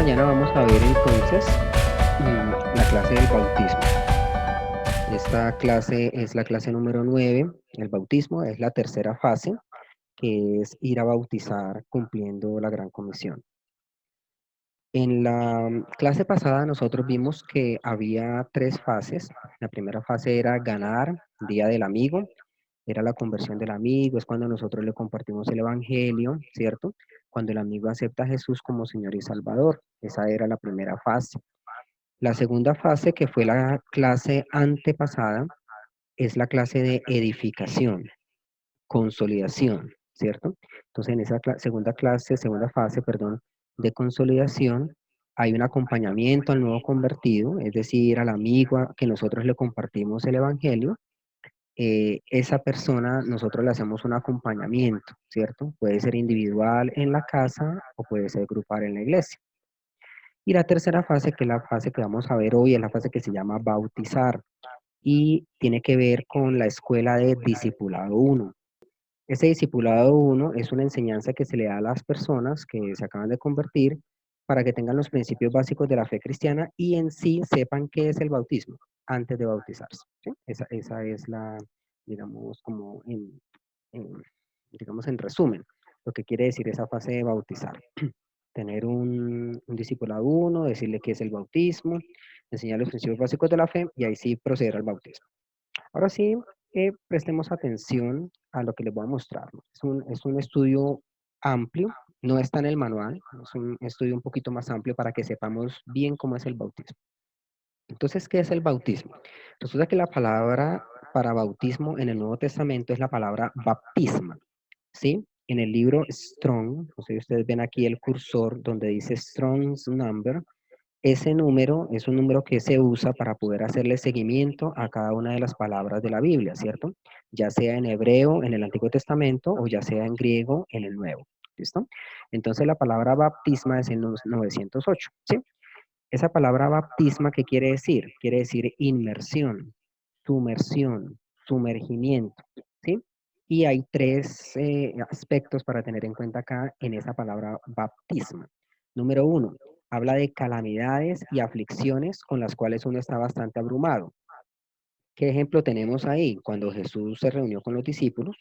mañana vamos a ver entonces la clase del bautismo. Esta clase es la clase número 9. El bautismo es la tercera fase, que es ir a bautizar cumpliendo la gran comisión. En la clase pasada nosotros vimos que había tres fases. La primera fase era ganar, día del amigo, era la conversión del amigo, es cuando nosotros le compartimos el evangelio, ¿cierto? Cuando el amigo acepta a Jesús como Señor y Salvador. Esa era la primera fase. La segunda fase, que fue la clase antepasada, es la clase de edificación, consolidación, ¿cierto? Entonces, en esa segunda fase, perdón, de consolidación, hay un acompañamiento al nuevo convertido, es decir, al amigo que nosotros le compartimos el evangelio. Esa persona, nosotros le hacemos un acompañamiento, ¿cierto? Puede ser individual en la casa o puede ser grupal en la iglesia. Y la tercera fase, que es la fase que vamos a ver hoy, es la fase que se llama bautizar y tiene que ver con la escuela de discipulado 1. Ese discipulado 1 es una enseñanza que se le da a las personas que se acaban de convertir para que tengan los principios básicos de la fe cristiana y en sí sepan qué es el bautismo antes de bautizarse, ¿sí? Esa es la, digamos, como en, digamos, en resumen, lo que quiere decir esa fase de bautizar. Tener un discipulado 1, decirle qué es el bautismo, enseñar los principios básicos de la fe y ahí sí proceder al bautismo. Ahora sí, prestemos atención a lo que les voy a mostrar, ¿no? Es un estudio amplio, no está en el manual, es un estudio un poquito más amplio para que sepamos bien cómo es el bautismo. Entonces, ¿qué es el bautismo? Resulta que la palabra para bautismo en el Nuevo Testamento es la palabra baptisma, ¿sí? En el libro Strong, no sé si ustedes ven aquí el cursor donde dice Strong's Number, ese número es un número que se usa para poder hacerle seguimiento a cada una de las palabras de la Biblia, ¿cierto? Ya sea en hebreo en el Antiguo Testamento o ya sea en griego en el Nuevo, ¿listo? Entonces la palabra baptisma es el 908, ¿sí? Esa palabra baptisma, ¿qué quiere decir? Quiere decir inmersión, sumersión, sumergimiento, ¿sí? Y hay tres aspectos para tener en cuenta acá en esa palabra baptisma. Número uno, habla de calamidades y aflicciones con las cuales uno está bastante abrumado. ¿Qué ejemplo tenemos ahí? Cuando Jesús se reunió con los discípulos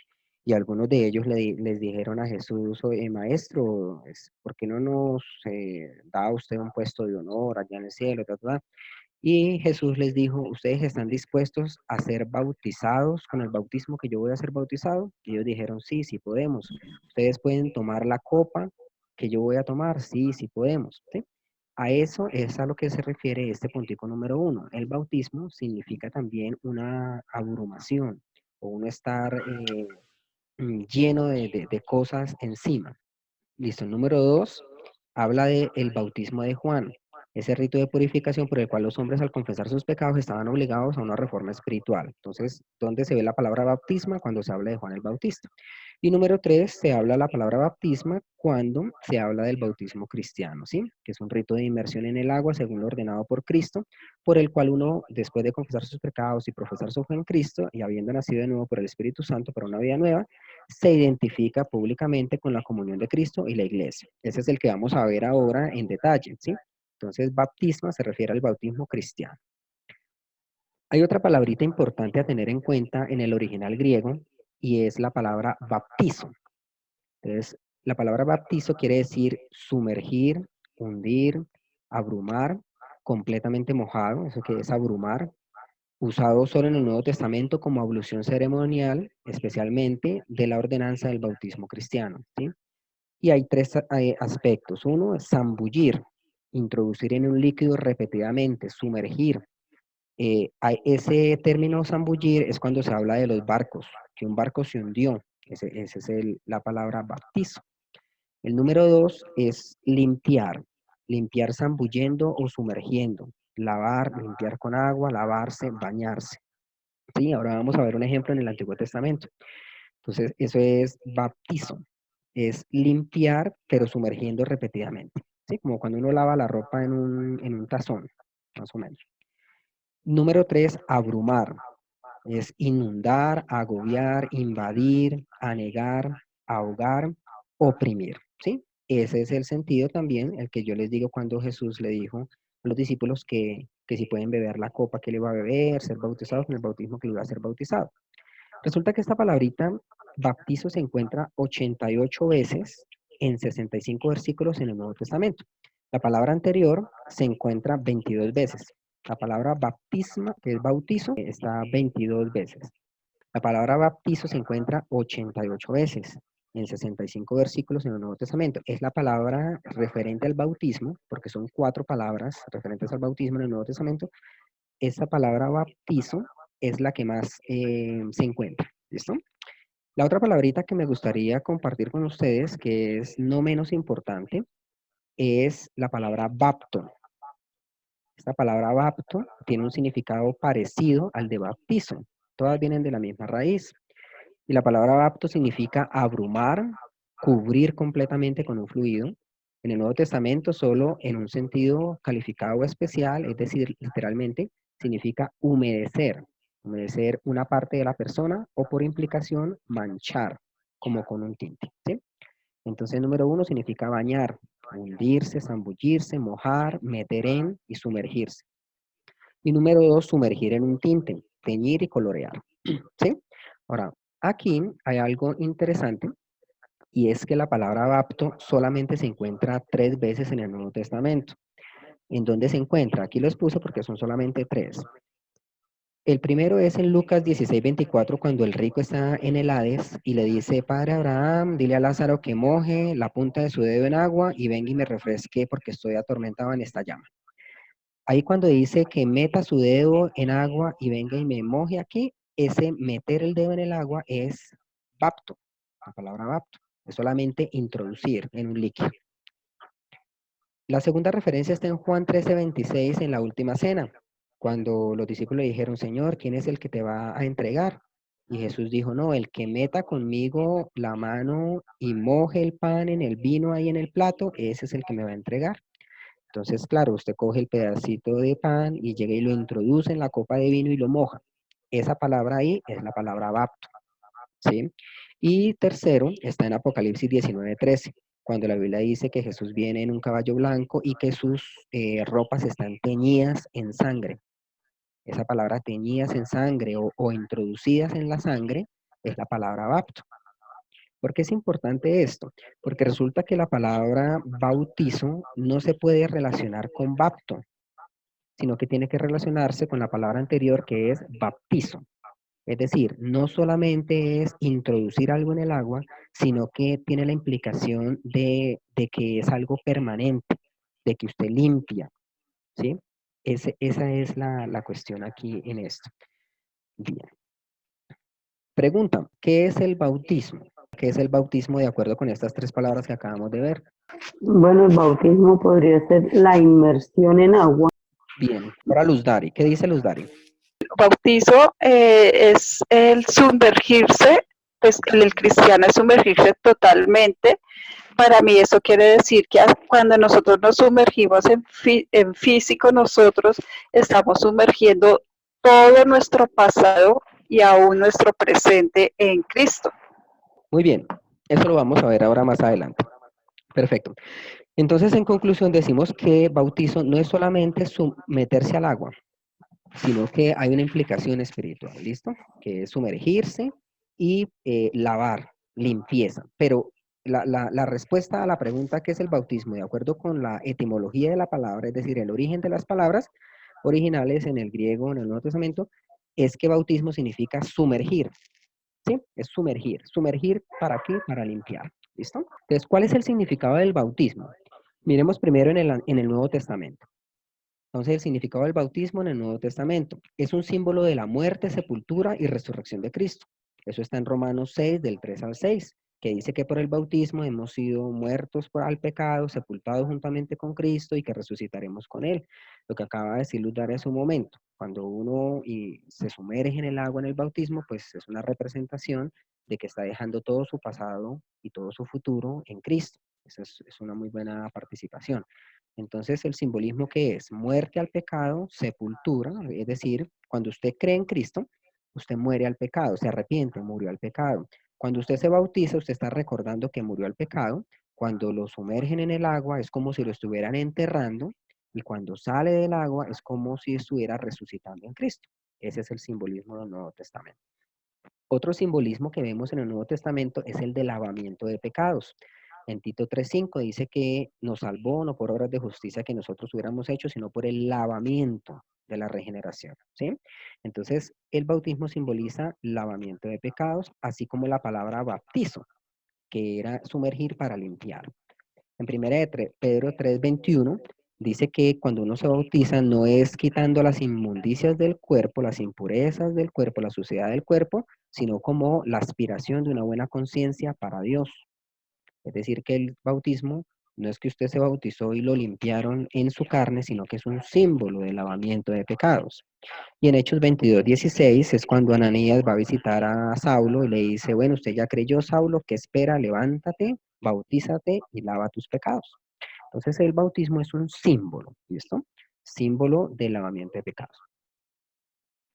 y algunos de ellos les dijeron a Jesús, "Oye, maestro, ¿por qué no nos da usted un puesto de honor allá en el cielo? Ta, ta, ta?". Y Jesús les dijo, ¿ustedes están dispuestos a ser bautizados con el bautismo que yo voy a ser bautizado? Y ellos dijeron, sí, sí podemos. ¿Ustedes pueden tomar la copa que yo voy a tomar? Sí, sí podemos. ¿Sí? A eso es a lo que se refiere este puntico número uno. El bautismo significa también una abrumación o uno estar lleno de cosas encima. Listo. Número dos, habla del bautismo de Juan, ese rito de purificación por el cual los hombres al confesar sus pecados estaban obligados a una reforma espiritual. Entonces, ¿dónde se ve la palabra bautisma? Cuando se habla de Juan el Bautista. Y número tres, se habla la palabra bautisma cuando se habla del bautismo cristiano, ¿sí? Que es un rito de inmersión en el agua según lo ordenado por Cristo, por el cual uno, después de confesar sus pecados y profesar su fe en Cristo, y habiendo nacido de nuevo por el Espíritu Santo para una vida nueva, se identifica públicamente con la comunión de Cristo y la iglesia. Ese es el que vamos a ver ahora en detalle, ¿sí? Entonces, baptisma se refiere al bautismo cristiano. Hay otra palabrita importante a tener en cuenta en el original griego y es la palabra baptizo. Entonces, la palabra baptizo quiere decir sumergir, hundir, abrumar, completamente mojado, eso que es abrumar, usado solo en el Nuevo Testamento como ablución ceremonial, especialmente de la ordenanza del bautismo cristiano, ¿sí? Y hay tres aspectos. Uno es zambullir, introducir en un líquido repetidamente, sumergir. Ese término zambullir es cuando se habla de los barcos, que un barco se hundió. Esa es la palabra bautizo. El número dos es limpiar, limpiar zambullendo o sumergiendo, lavar, limpiar con agua, lavarse, bañarse. Sí, ahora vamos a ver un ejemplo en el Antiguo Testamento. Entonces, eso es baptizo, es limpiar, pero sumergiendo repetidamente. ¿Sí? Como cuando uno lava la ropa en un tazón, más o menos. Número tres, abrumar, es inundar, agobiar, invadir, anegar, ahogar, oprimir. ¿Sí? Ese es el sentido también, el que yo les digo cuando Jesús le dijo a los discípulos que si pueden beber la copa que le iba a beber, ser bautizados con el bautismo que le iba a ser bautizado. Resulta que esta palabrita bautizo se encuentra 88 veces en 65 versículos en el Nuevo Testamento. La palabra anterior se encuentra 22 veces. La palabra baptisma, que es bautizo, está 22 veces. La palabra bautizo se encuentra 88 veces en 65 versículos en el Nuevo Testamento. Es la palabra referente al bautismo, porque son 4 palabras referentes al bautismo en el Nuevo Testamento. Esta palabra bautizo es la que más se encuentra. ¿Listo? La otra palabrita que me gustaría compartir con ustedes, que es no menos importante, es la palabra bapto. Esta palabra bapto tiene un significado parecido al de bautizo. Todas vienen de la misma raíz. Y la palabra bapto significa abrumar, cubrir completamente con un fluido. En el Nuevo Testamento solo en un sentido calificado o especial, es decir, literalmente, significa humedecer. Humedecer una parte de la persona o por implicación manchar, como con un tinte. ¿Sí? Entonces, número 1 significa bañar, hundirse, zambullirse, mojar, meter en y sumergirse. Y número 2, sumergir en un tinte, teñir y colorear. ¿Sí? Ahora, aquí hay algo interesante y es que la palabra bapto solamente se encuentra 3 veces en el Nuevo Testamento. ¿En dónde se encuentra? Aquí los puse porque son solamente 3. El primero es en Lucas 16:24, cuando el rico está en el Hades y le dice: Padre Abraham, dile a Lázaro que moje la punta de su dedo en agua y venga y me refresque porque estoy atormentado en esta llama. Ahí cuando dice que meta su dedo en agua y venga y me moje aquí, ese meter el dedo en el agua es bapto, la palabra bapto, es solamente introducir en un líquido. La segunda referencia está en Juan 13:26 en la última cena, cuando los discípulos le dijeron: Señor, ¿quién es el que te va a entregar? Y Jesús dijo: no, el que meta conmigo la mano y moje el pan en el vino ahí en el plato, ese es el que me va a entregar. Entonces, claro, usted coge el pedacito de pan y llega y lo introduce en la copa de vino y lo moja. Esa palabra ahí es la palabra bapto, ¿sí? Y tercero, está en Apocalipsis 19:13, cuando la Biblia dice que Jesús viene en un caballo blanco y que sus ropas están teñidas en sangre. Esa palabra teñidas en sangre o introducidas en la sangre es la palabra bapto. ¿Por qué es importante esto? Porque resulta que la palabra bautizo no se puede relacionar con bapto, sino que tiene que relacionarse con la palabra anterior, que es baptizo. Es decir, no solamente es introducir algo en el agua, sino que tiene la implicación de que es algo permanente, de que usted limpia, ¿sí? Esa es la cuestión aquí en esto. Bien. Pregunta, ¿qué es el bautismo? ¿Qué es el bautismo de acuerdo con estas 3 palabras que acabamos de ver? Bueno, el bautismo podría ser la inmersión en agua. Bien, ahora Luz Dari, ¿qué dice Luz Dari? Bautizo es el sumergirse, pues el cristiano es sumergirse totalmente. Para mí eso quiere decir que cuando nosotros nos sumergimos en físico, nosotros estamos sumergiendo todo nuestro pasado y aún nuestro presente en Cristo. Muy bien, eso lo vamos a ver ahora más adelante. Perfecto. Entonces, en conclusión, decimos que bautizo no es solamente meterse al agua, sino que hay una implicación espiritual, ¿listo? Que es sumergirse y lavar, limpieza. Pero la respuesta a la pregunta ¿qué es el bautismo? De acuerdo con la etimología de la palabra, es decir, el origen de las palabras originales en el griego, en el Nuevo Testamento, es que bautismo significa sumergir, ¿sí? Es sumergir. ¿Sumergir para qué? Para limpiar, ¿listo? Entonces, ¿cuál es el significado del bautismo? Miremos primero en el Nuevo Testamento. Entonces, el significado del bautismo en el Nuevo Testamento es un símbolo de la muerte, sepultura y resurrección de Cristo. Eso está en Romanos 6, del 3 al 6, que dice que por el bautismo hemos sido muertos al pecado, sepultados juntamente con Cristo y que resucitaremos con Él. Lo que acaba de decir Luz hace un momento. Cuando uno se sumerge en el agua en el bautismo, pues es una representación de que está dejando todo su pasado y todo su futuro en Cristo. Esa es una muy buena participación. Entonces, el simbolismo que es muerte al pecado, sepultura, es decir, cuando usted cree en Cristo, usted muere al pecado, se arrepiente, murió al pecado. Cuando usted se bautiza, usted está recordando que murió al pecado. Cuando lo sumergen en el agua es como si lo estuvieran enterrando y cuando sale del agua es como si estuviera resucitando en Cristo. Ese es el simbolismo del Nuevo Testamento. Otro simbolismo que vemos en el Nuevo Testamento es el del lavamiento de pecados. En Tito 3:5 dice que nos salvó no por obras de justicia que nosotros hubiéramos hecho, sino por el lavamiento de la regeneración, ¿sí? Entonces, el bautismo simboliza lavamiento de pecados, así como la palabra bautizo, que era sumergir para limpiar. En primera de Pedro 3:21 dice que cuando uno se bautiza no es quitando las inmundicias del cuerpo, las impurezas del cuerpo, la suciedad del cuerpo, sino como la aspiración de una buena conciencia para Dios. Es decir, que el bautismo no es que usted se bautizó y lo limpiaron en su carne, sino que es un símbolo de lavamiento de pecados. Y en Hechos 22:16 es cuando Ananías va a visitar a Saulo y le dice, bueno, usted ya creyó, Saulo, ¿qué espera? Levántate, bautízate y lava tus pecados. Entonces el bautismo es un símbolo, ¿listo? Símbolo del lavamiento de pecados.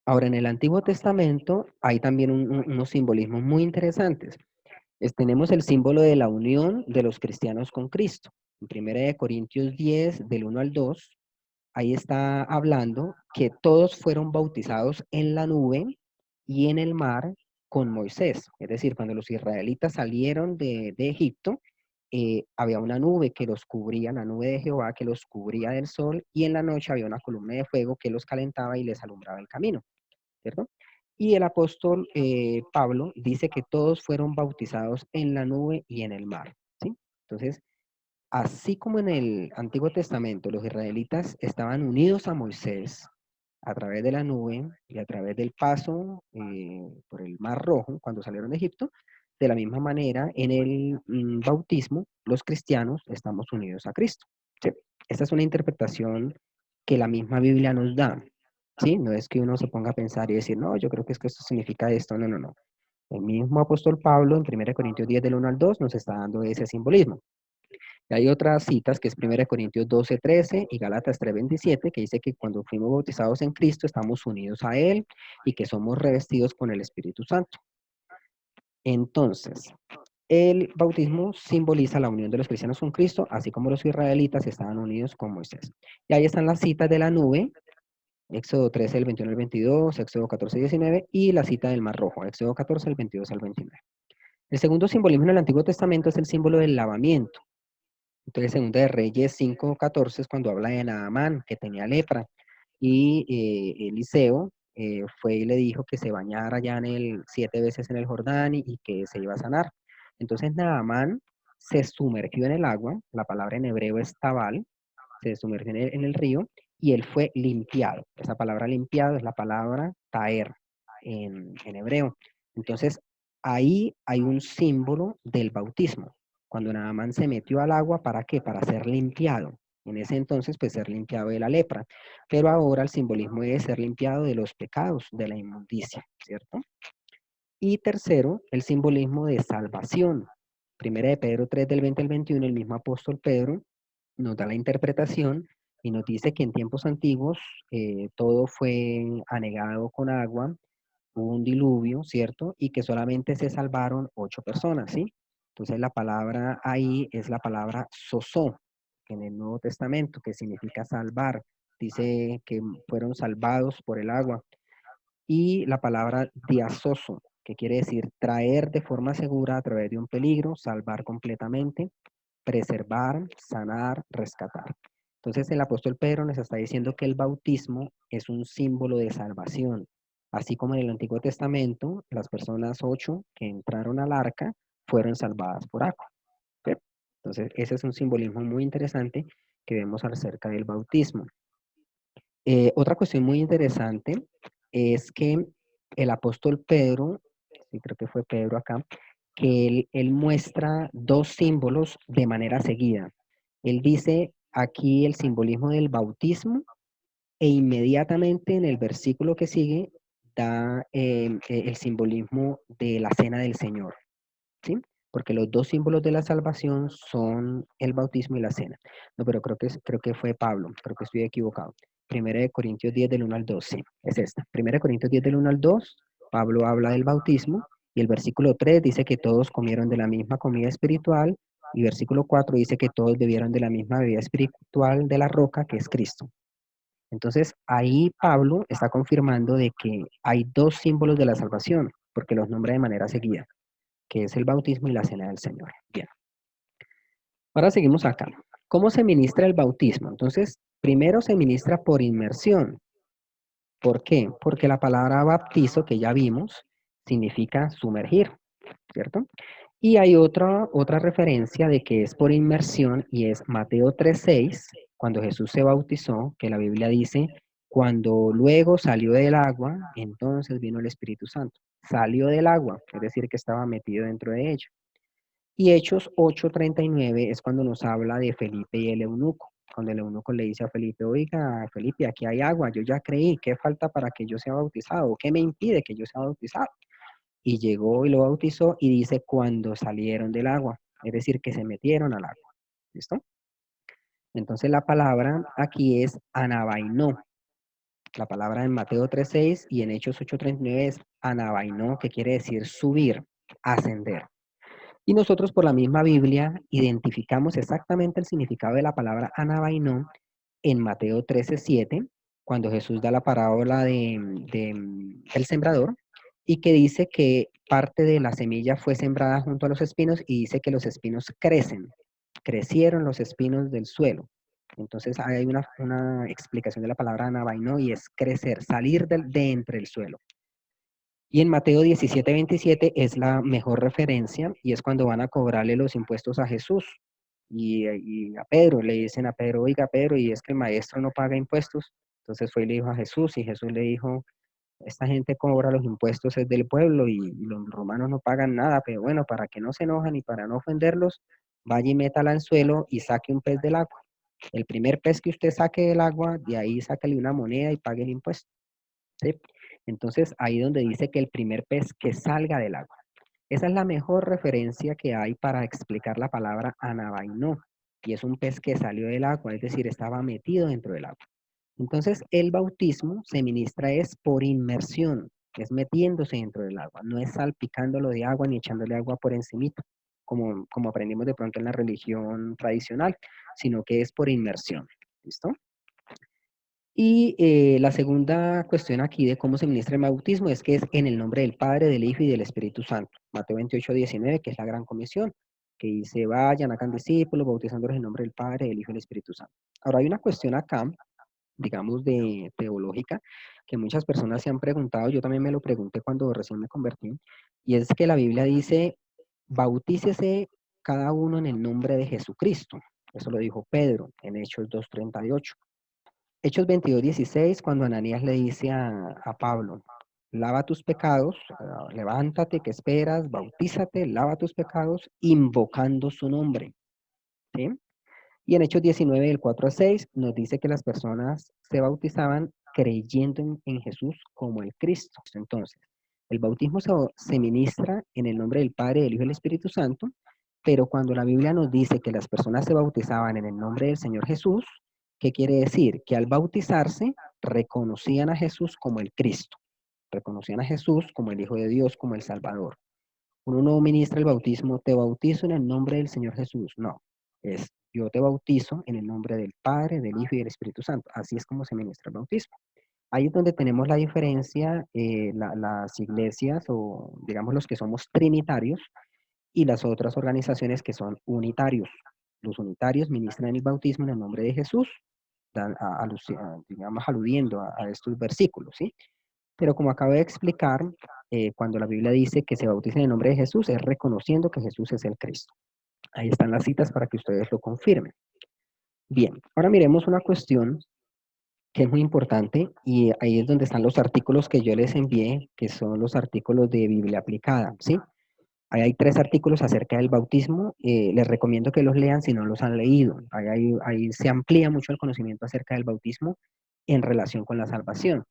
Ahora, en el Antiguo Testamento hay también unos simbolismos muy interesantes. Tenemos el símbolo de la unión de los cristianos con Cristo. En 1 Corintios 10, del 1 al 2, ahí está hablando que todos fueron bautizados en la nube y en el mar con Moisés. Es decir, cuando los israelitas salieron de Egipto, había una nube que los cubría, la nube de Jehová que los cubría del sol, y en la noche había una columna de fuego que los calentaba y les alumbraba el camino, ¿cierto? Y el apóstol Pablo dice que todos fueron bautizados en la nube y en el mar, ¿sí? Entonces, así como en el Antiguo Testamento los israelitas estaban unidos a Moisés a través de la nube y a través del paso por el Mar Rojo cuando salieron de Egipto, de la misma manera en el bautismo los cristianos estamos unidos a Cristo, ¿sí? Esta es una interpretación que la misma Biblia nos da, ¿sí? No es que uno se ponga a pensar y decir, no, yo creo que es que esto significa esto, no, no, no. El mismo apóstol Pablo en 1 Corintios 10 del 1 al 2 nos está dando ese simbolismo. Y hay otras citas que es 1 Corintios 12:13 y Gálatas 3:27 que dice que cuando fuimos bautizados en Cristo estamos unidos a Él y que somos revestidos con el Espíritu Santo. Entonces, el bautismo simboliza la unión de los cristianos con Cristo, así como los israelitas estaban unidos con Moisés. Y ahí están las citas de la nube, Éxodo 13, el 21 al 22, Éxodo 14, 19 y la cita del Mar Rojo, Éxodo 14, el 22 al 29. El segundo simbolismo en el Antiguo Testamento es el símbolo del lavamiento. Entonces, Segunda de Reyes 5:14 es cuando habla de Naamán, que tenía lepra, y Eliseo fue y le dijo que se bañara ya 7 veces en el Jordán y que se iba a sanar. Entonces, Naamán se sumergió en el agua, la palabra en hebreo es tabal, se sumergió en el río y él fue limpiado. Esa palabra limpiado es la palabra taer en hebreo. Entonces, ahí hay un símbolo del bautismo. Cuando Naamán se metió al agua, ¿para qué? Para ser limpiado. En ese entonces, pues ser limpiado de la lepra. Pero ahora el simbolismo es ser limpiado de los pecados, de la inmundicia, ¿cierto? Y tercero, el simbolismo de salvación. Primera de Pedro 3 del 20 al 21, el mismo apóstol Pedro nos da la interpretación y nos dice que en tiempos antiguos todo fue anegado con agua, hubo un diluvio, ¿cierto? Y que solamente se salvaron 8 personas, ¿sí? Entonces la palabra ahí es la palabra sosó, en el Nuevo Testamento, que significa salvar. Dice que fueron salvados por el agua. Y la palabra diazoso, que quiere decir traer de forma segura a través de un peligro, salvar completamente, preservar, sanar, rescatar. Entonces el apóstol Pedro nos está diciendo que el bautismo es un símbolo de salvación. Así como en el Antiguo Testamento, las personas 8 que entraron al arca fueron salvadas por agua. ¿Sí? Entonces ese es un simbolismo muy interesante que vemos acerca del bautismo. Otra cuestión muy interesante es que el apóstol Pedro, sí creo que fue Pedro acá, que él muestra dos símbolos de manera seguida. Él dice aquí el simbolismo del bautismo e inmediatamente en el versículo que sigue da el simbolismo de la cena del Señor, ¿sí? Porque los dos símbolos de la salvación son el bautismo y la cena. No, pero creo que fue Pablo, creo que estoy equivocado. 1 Corintios 10 del 1 al 2, sí, es esta. 1 Corintios 10 del 1 al 2, Pablo habla del bautismo y el versículo 3 dice que todos comieron de la misma comida espiritual Y versículo 4 dice que todos bebieron de la misma bebida espiritual de la roca, que es Cristo. Entonces, ahí Pablo está confirmando de que hay dos símbolos de la salvación, porque los nombra de manera seguida, que es el bautismo y la cena del Señor. Bien, ahora seguimos acá. ¿Cómo se ministra el bautismo? Entonces, primero se ministra por inmersión. ¿Por qué? Porque la palabra baptizo, que ya vimos, significa sumergir, ¿cierto? Y hay otra referencia de que es por inmersión y es Mateo 3:6, cuando Jesús se bautizó, que la Biblia dice, cuando luego salió del agua, entonces vino el Espíritu Santo. Salió del agua, es decir, que estaba metido dentro de ella. Y Hechos 8:39 es cuando nos habla de Felipe y el eunuco. Cuando el eunuco le dice a Felipe, oiga, Felipe, aquí hay agua, yo ya creí, ¿qué falta para que yo sea bautizado? ¿Qué me impide que yo sea bautizado? Y llegó y lo bautizó y dice cuando salieron del agua, es decir, que se metieron al agua. ¿Listo? Entonces la palabra aquí es anabainó. La palabra en Mateo 3:6 y en Hechos 8:39 es anabainó, que quiere decir subir, ascender. Y nosotros por la misma Biblia identificamos exactamente el significado de la palabra anabainó en Mateo 13:7, cuando Jesús da la parábola del sembrador y que dice que parte de la semilla fue sembrada junto a los espinos y dice que los espinos crecieron los espinos del suelo. Entonces hay una explicación de la palabra anabainó y es crecer, salir de entre el suelo. Y en Mateo 17:27 es la mejor referencia y es cuando van a cobrarle los impuestos a Jesús. Y a Pedro, le dicen a Pedro, oiga Pedro, y es que el maestro no paga impuestos. Entonces fue y le dijo a Jesús y Jesús le dijo, esta gente cobra los impuestos es del pueblo y los romanos no pagan nada, pero bueno, para que no se enojen y para no ofenderlos, vaya y métala al suelo y saque un pez del agua. El primer pez que usted saque del agua, de ahí sácale una moneda y pague el impuesto. ¿Sí? Entonces, ahí donde dice que el primer pez que salga del agua. Esa es la mejor referencia que hay para explicar la palabra anabainó. Y es un pez que salió del agua, es decir, estaba metido dentro del agua. Entonces, el bautismo se ministra es por inmersión, es metiéndose dentro del agua, no es salpicándolo de agua ni echándole agua por encimita, como aprendimos de pronto en la religión tradicional, sino que es por inmersión. ¿Listo? Y la segunda cuestión aquí de cómo se ministra el bautismo es que es en el nombre del Padre, del Hijo y del Espíritu Santo. Mateo 28:19, que es la gran comisión, que dice, vayan, hagan discípulos, bautizándolos en el nombre del Padre, del Hijo y del Espíritu Santo. Ahora hay una cuestión acá, digamos, de teológica, que muchas personas se han preguntado, yo también me lo pregunté cuando recién me convertí, y es que la Biblia dice, bautícese cada uno en el nombre de Jesucristo. Eso lo dijo Pedro en Hechos 2:38. Hechos 22:16, cuando Ananías le dice a Pablo, lava tus pecados, levántate, ¿qué esperas? Bautízate, lava tus pecados, invocando su nombre. ¿Sí? Y en Hechos 19, del 4-6, nos dice que las personas se bautizaban creyendo en Jesús como el Cristo. Entonces, el bautismo se ministra en el nombre del Padre, del Hijo y del Espíritu Santo, pero cuando la Biblia nos dice que las personas se bautizaban en el nombre del Señor Jesús, ¿qué quiere decir? Que al bautizarse reconocían a Jesús como el Cristo, reconocían a Jesús como el Hijo de Dios, como el Salvador. Uno no ministra el bautismo, te bautizo en el nombre del Señor Jesús, no, es yo te bautizo en el nombre del Padre, del Hijo y del Espíritu Santo. Así es como se ministra el bautismo. Ahí es donde tenemos la diferencia, las iglesias o digamos los que somos trinitarios y las otras organizaciones que son unitarios. Los unitarios ministran el bautismo en el nombre de Jesús, digamos aludiendo a estos versículos, ¿sí? Pero como acabo de explicar, cuando la Biblia dice que se bautiza en el nombre de Jesús, es reconociendo que Jesús es el Cristo. Ahí están las citas para que ustedes lo confirmen. Bien, ahora miremos una cuestión que es muy importante y ahí es donde están los artículos que yo les envié, que son los artículos de Biblia aplicada, ¿sí? Ahí hay 3 artículos acerca del bautismo, les recomiendo que los lean si no los han leído. Ahí se amplía mucho el conocimiento acerca del bautismo en relación con la salvación.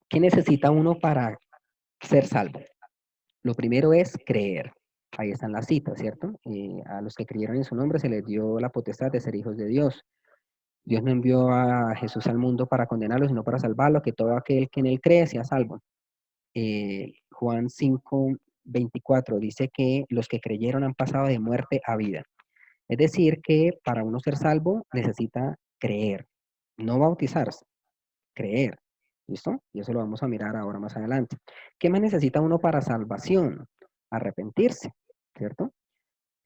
¿Qué necesita uno para ser salvo? Lo primero es creer. Ahí están las citas, ¿cierto? A los que creyeron en su nombre se les dio la potestad de ser hijos de Dios. Dios no envió a Jesús al mundo para condenarlo, sino para salvarlo, que todo aquel que en él cree sea salvo. Juan 5:24 dice que los que creyeron han pasado de muerte a vida. Es decir, que para uno ser salvo necesita creer, no bautizarse, creer. ¿Listo? Y eso lo vamos a mirar ahora más adelante. ¿Qué más necesita uno para salvación? Arrepentirse, ¿cierto?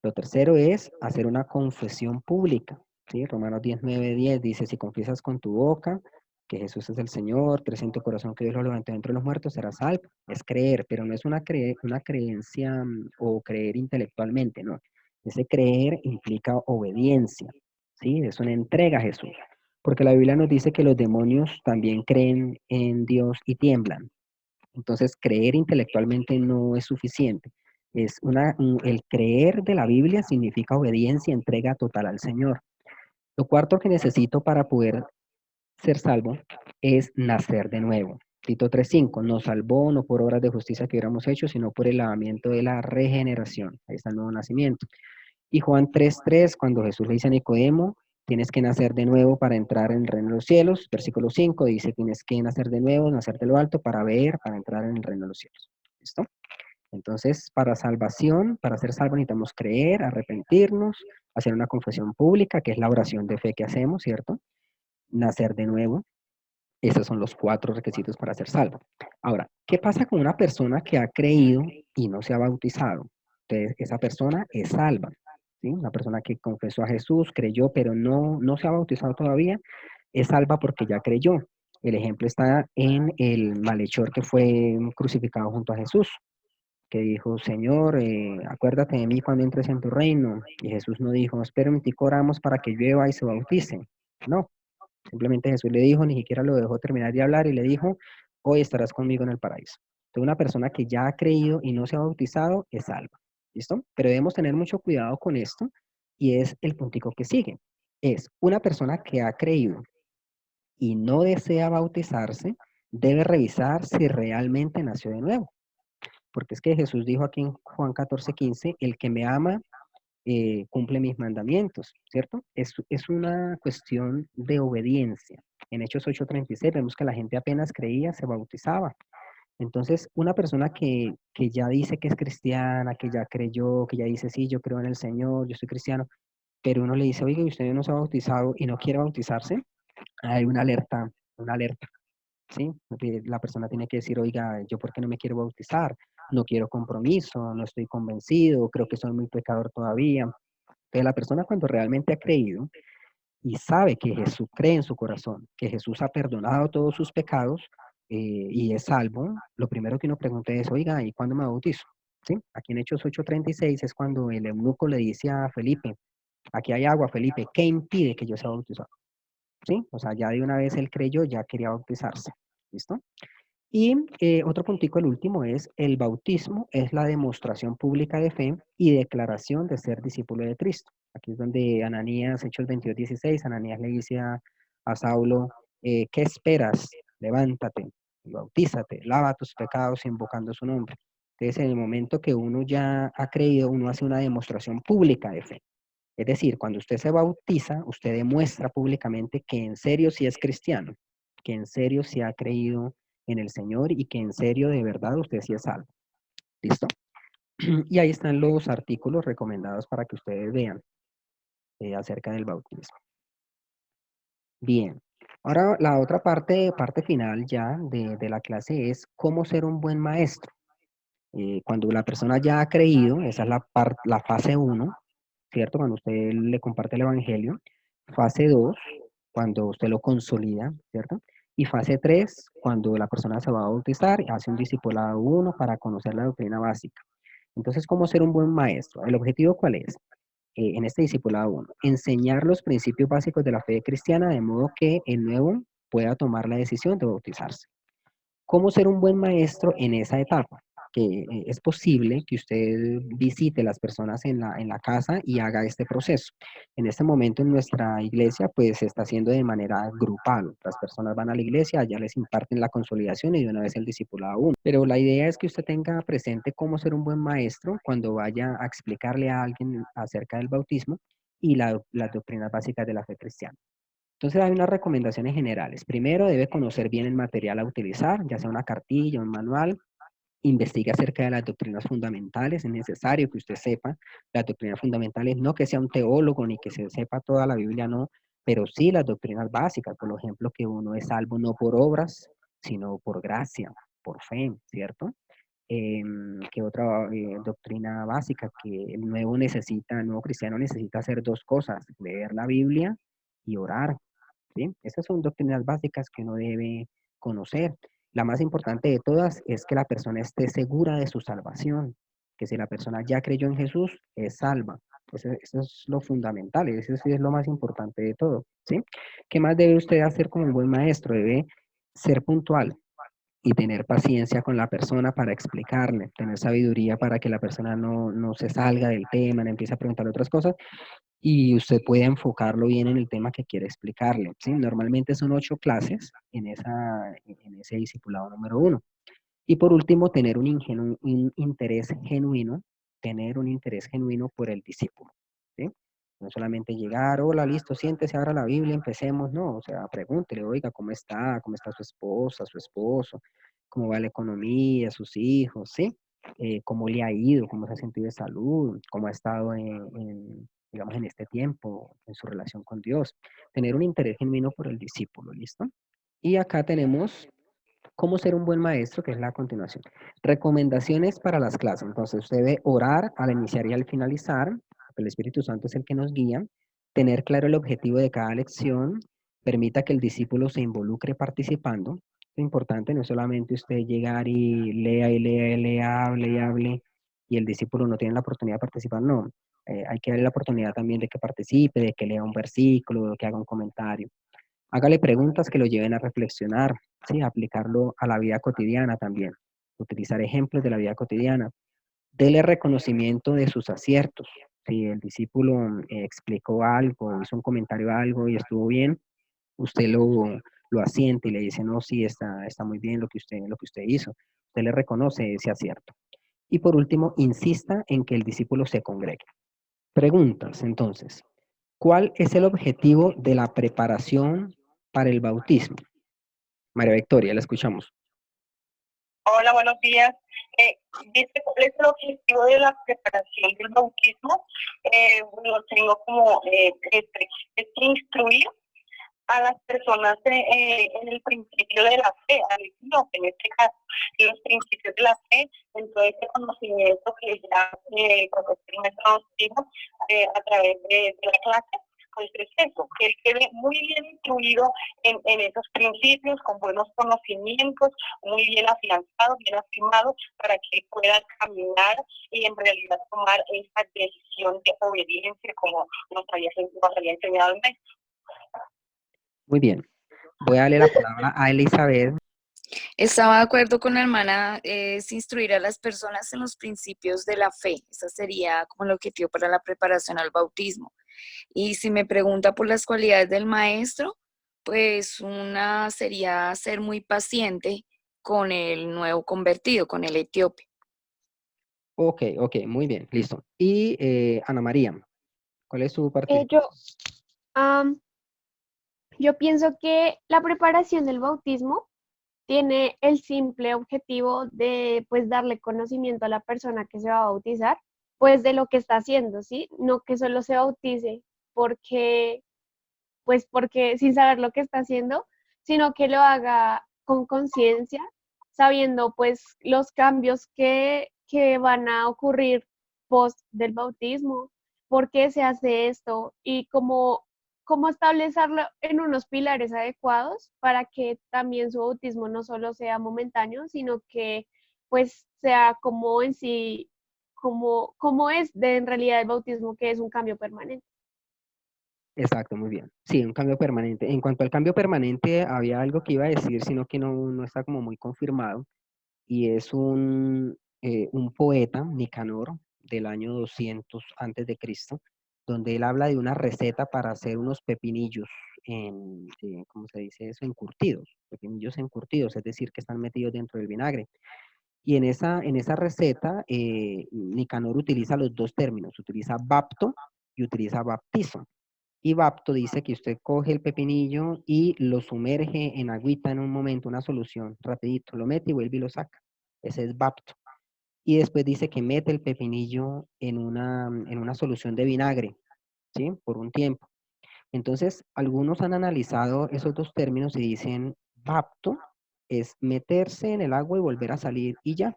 Lo tercero es hacer una confesión pública, ¿sí? Romanos 10 dice, si confiesas con tu boca que Jesús es el Señor, crees en tu corazón que Dios lo levantó entre los muertos, serás salvo. Es creer, pero no es una creencia o creer intelectualmente, no. Ese creer implica obediencia, ¿sí? Es una entrega a Jesús. Porque la Biblia nos dice que los demonios también creen en Dios y tiemblan. Entonces, creer intelectualmente no es suficiente. El creer de la Biblia significa obediencia, entrega total al Señor. Lo cuarto que necesito para poder ser salvo es nacer de nuevo. Tito 3:5, nos salvó no por obras de justicia que hubiéramos hecho, sino por el lavamiento de la regeneración. Ahí está el nuevo nacimiento. Y Juan 3:3, cuando Jesús le dice a Nicodemo, tienes que nacer de nuevo para entrar en el reino de los cielos. Versículo 5 dice, tienes que nacer de nuevo, nacer de lo alto para ver, para entrar en el reino de los cielos. ¿Listo? Entonces, para salvación, para ser salvos necesitamos creer, arrepentirnos, hacer una confesión pública, que es la oración de fe que hacemos, ¿cierto? Nacer de nuevo. Esos son los 4 requisitos para ser salvo. Ahora, ¿qué pasa con una persona que ha creído y no se ha bautizado? Entonces, esa persona es salva, ¿sí? Una persona que confesó a Jesús, creyó, pero no se ha bautizado todavía, es salva porque ya creyó. El ejemplo está en el malhechor que fue crucificado junto a Jesús, que dijo, Señor, acuérdate de mí cuando entres en tu reino. Y Jesús no dijo, espera un tico, oramos para que llueva y se bautice. No, simplemente Jesús le dijo, ni siquiera lo dejó terminar de hablar y le dijo, hoy estarás conmigo en el paraíso. Entonces, una persona que ya ha creído y no se ha bautizado es salva. ¿Listo? Pero debemos tener mucho cuidado con esto y es el puntico que sigue. Es una persona que ha creído y no desea bautizarse, debe revisar si realmente nació de nuevo. Porque es que Jesús dijo aquí en Juan 14:15, el que me ama cumple mis mandamientos, ¿cierto? Es una cuestión de obediencia. En Hechos 8:36 vemos que la gente apenas creía, se bautizaba. Entonces, una persona que ya dice que es cristiana, que ya creyó, que ya dice, sí, yo creo en el Señor, yo soy cristiano, pero uno le dice, oiga, ¿y usted no se ha bautizado y no quiere bautizarse? Hay una alerta, ¿sí? Porque la persona tiene que decir, oiga, ¿yo por qué no me quiero bautizar? No quiero compromiso, no estoy convencido, creo que soy muy pecador todavía. Entonces, la persona cuando realmente ha creído y sabe que Jesús cree en su corazón, que Jesús ha perdonado todos sus pecados y es salvo, lo primero que uno pregunta es, oiga, ¿y cuándo me bautizo? ¿Sí? Aquí en Hechos 8:36 es cuando el eunuco le dice a Felipe, aquí hay agua, Felipe, ¿qué impide que yo sea bautizado? ¿Sí? O sea, ya de una vez él creyó, ya quería bautizarse. ¿Listo? Y otro puntico, el último, es el bautismo, es la demostración pública de fe y declaración de ser discípulo de Cristo. Aquí es donde Ananías, Hechos 22:16, Ananías le dice a Saulo, ¿qué esperas? Levántate y bautízate, lava tus pecados invocando su nombre. Entonces, en el momento que uno ya ha creído, uno hace una demostración pública de fe. Es decir, cuando usted se bautiza, usted demuestra públicamente que en serio sí es cristiano, que en serio sí ha creído en el Señor y que en serio de verdad usted sí es salvo. ¿Listo? Y ahí están los artículos recomendados para que ustedes vean acerca del bautismo. Bien. Ahora la otra parte final ya de la clase es cómo ser un buen maestro. Cuando la persona ya ha creído, esa es la fase 1, ¿cierto? Cuando usted le comparte el Evangelio. Fase 2, cuando usted lo consolida, ¿cierto? Y fase 3, cuando la persona se va a bautizar, hace un discipulado 1 para conocer la doctrina básica. Entonces, ¿cómo ser un buen maestro? ¿El objetivo cuál es? En este discipulado 1, enseñar los principios básicos de la fe cristiana de modo que el nuevo pueda tomar la decisión de bautizarse. ¿Cómo ser un buen maestro en esa etapa? Que es posible que usted visite las personas en la casa y haga este proceso. En este momento en nuestra iglesia, pues se está haciendo de manera grupal. Las personas van a la iglesia, allá les imparten la consolidación y de una vez el discipulado uno. Pero la idea es que usted tenga presente cómo ser un buen maestro cuando vaya a explicarle a alguien acerca del bautismo y las doctrinas básicas de la fe cristiana. Entonces hay unas recomendaciones generales. Primero, debe conocer bien el material a utilizar, ya sea una cartilla, un manual. investigue acerca de las doctrinas fundamentales. Es necesario que usted sepa las doctrinas fundamentales, no que sea un teólogo ni que se sepa toda la Biblia, no, pero sí las doctrinas básicas, por ejemplo, que uno es salvo no por obras, sino por gracia, por fe, ¿cierto? ¿Qué otra doctrina básica? Que el nuevo cristiano necesita hacer dos cosas, leer la Biblia y orar, ¿sí? Esas son doctrinas básicas que uno debe conocer. La más importante de todas es que la persona esté segura de su salvación, que si la persona ya creyó en Jesús, es salva. Eso es lo fundamental, eso sí es lo más importante de todo, ¿sí? ¿Qué más debe usted hacer como un buen maestro? Debe ser puntual y tener paciencia con la persona para explicarle, tener sabiduría para que la persona no se salga del tema, no empiece a preguntar otras cosas y usted puede enfocarlo bien en el tema que quiere explicarle, ¿sí? Normalmente son 8 clases en ese discipulado número 1. Y por último, tener un interés genuino, tener un interés genuino por el discípulo, ¿sí? No solamente llegar, hola, listo, siéntese, ahora la Biblia, empecemos, no, o sea, pregúntele, oiga, cómo está su esposa, su esposo, cómo va la economía, sus hijos, ¿sí? Cómo le ha ido, cómo se ha sentido de salud, cómo ha estado digamos, en este tiempo, en su relación con Dios. Tener un interés genuino por el discípulo, ¿listo? Y acá tenemos cómo ser un buen maestro, que es la continuación. Recomendaciones para las clases. Entonces, usted debe orar al iniciar y al finalizar. El Espíritu Santo es el que nos guía. Tener claro el objetivo de cada lección. Permita que el discípulo se involucre participando. Es importante, no es solamente usted llegar y lea y lea y lea, hable y hable, y el discípulo no tiene la oportunidad de participar. No, hay que darle la oportunidad también de que participe, de que lea un versículo, de que haga un comentario. Hágale preguntas que lo lleven a reflexionar, ¿sí? A aplicarlo a la vida cotidiana también. Utilizar ejemplos de la vida cotidiana. Dele reconocimiento de sus aciertos. Si el discípulo explicó algo, hizo un comentario a algo y estuvo bien, usted lo asiente y le dice, no, sí, está muy bien lo que usted hizo. Usted le reconoce ese acierto. Y por último, insista en que el discípulo se congregue. Preguntas, entonces. ¿Cuál es el objetivo de la preparación para el bautismo? María Victoria, la escuchamos. Hola, buenos días. Dice, ¿cuál es el objetivo de la preparación del bautismo? Lo tengo como es instruir a las personas en el principio de la fe, no, en este caso, los principios de la fe, en todo ese conocimiento que ya el profesor nos dijo a través de la clase. Pues es eso, que él quede muy bien instruido en esos principios, con buenos conocimientos, muy bien afianzado, bien afirmado, para que pueda caminar y en realidad tomar esa decisión de obediencia como nos había enseñado el maestro. Muy bien. Voy a darle la palabra a Elizabeth. Estaba de acuerdo con la hermana, es instruir a las personas en los principios de la fe. Ese sería como el objetivo para la preparación al bautismo. Y si me pregunta por las cualidades del maestro, pues una sería ser muy paciente con el nuevo convertido, con el etíope. Ok, muy bien, listo. Y Ana María, ¿cuál es su participación? Am, yo pienso que la preparación del bautismo tiene el simple objetivo de pues darle conocimiento a la persona que se va a bautizar, pues de lo que está haciendo, ¿sí? No que solo se bautice porque, pues porque sin saber lo que está haciendo, sino que lo haga con conciencia, sabiendo pues los cambios que van a ocurrir post del bautismo, por qué se hace esto y cómo establecerlo en unos pilares adecuados para que también su bautismo no solo sea momentáneo, sino que pues sea como en sí, como es de en realidad el bautismo, que es un cambio permanente. Exacto, muy bien. Sí, un cambio permanente. En cuanto al cambio permanente, había algo que iba a decir, sino que no está como muy confirmado, y es un poeta, Nicanor, del año 200 antes de Cristo, donde él habla de una receta para hacer unos pepinillos ¿cómo se dice eso? Encurtidos, pepinillos encurtidos, es decir, que están metidos dentro del vinagre. Y en esa receta, Nicanor utiliza los dos términos, utiliza bapto y utiliza baptizo. Y bapto dice que usted coge el pepinillo y lo sumerge en agüita en un momento, una solución, rapidito, lo mete y vuelve y lo saca. ese es bapto. Y después dice que mete el pepinillo en una solución de vinagre, ¿sí? Por un tiempo. Entonces, algunos han analizado esos dos términos y dicen, bapto es meterse en el agua y volver a salir y ya,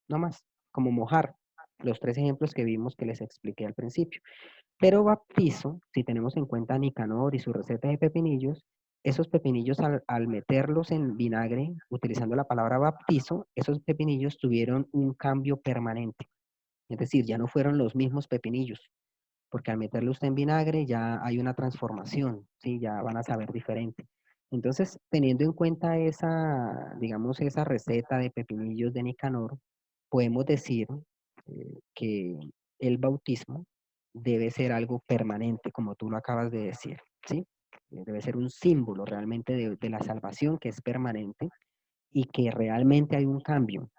no más, como mojar. Los tres ejemplos que vimos que les expliqué al principio. Pero bautizo, si tenemos en cuenta a Nicanor y su receta de pepinillos, esos pepinillos al meterlos en vinagre, utilizando la palabra baptizo, esos pepinillos tuvieron un cambio permanente. Es decir, ya no fueron los mismos pepinillos, porque al meterlo usted en vinagre ya hay una transformación, ¿sí? Ya van a saber diferente. Entonces, teniendo en cuenta esa, digamos, esa receta de pepinillos de Nicanor, podemos decir que el bautismo debe ser algo permanente, como tú lo acabas de decir, ¿sí? Debe ser un símbolo realmente de la salvación que es permanente y que realmente hay un cambio.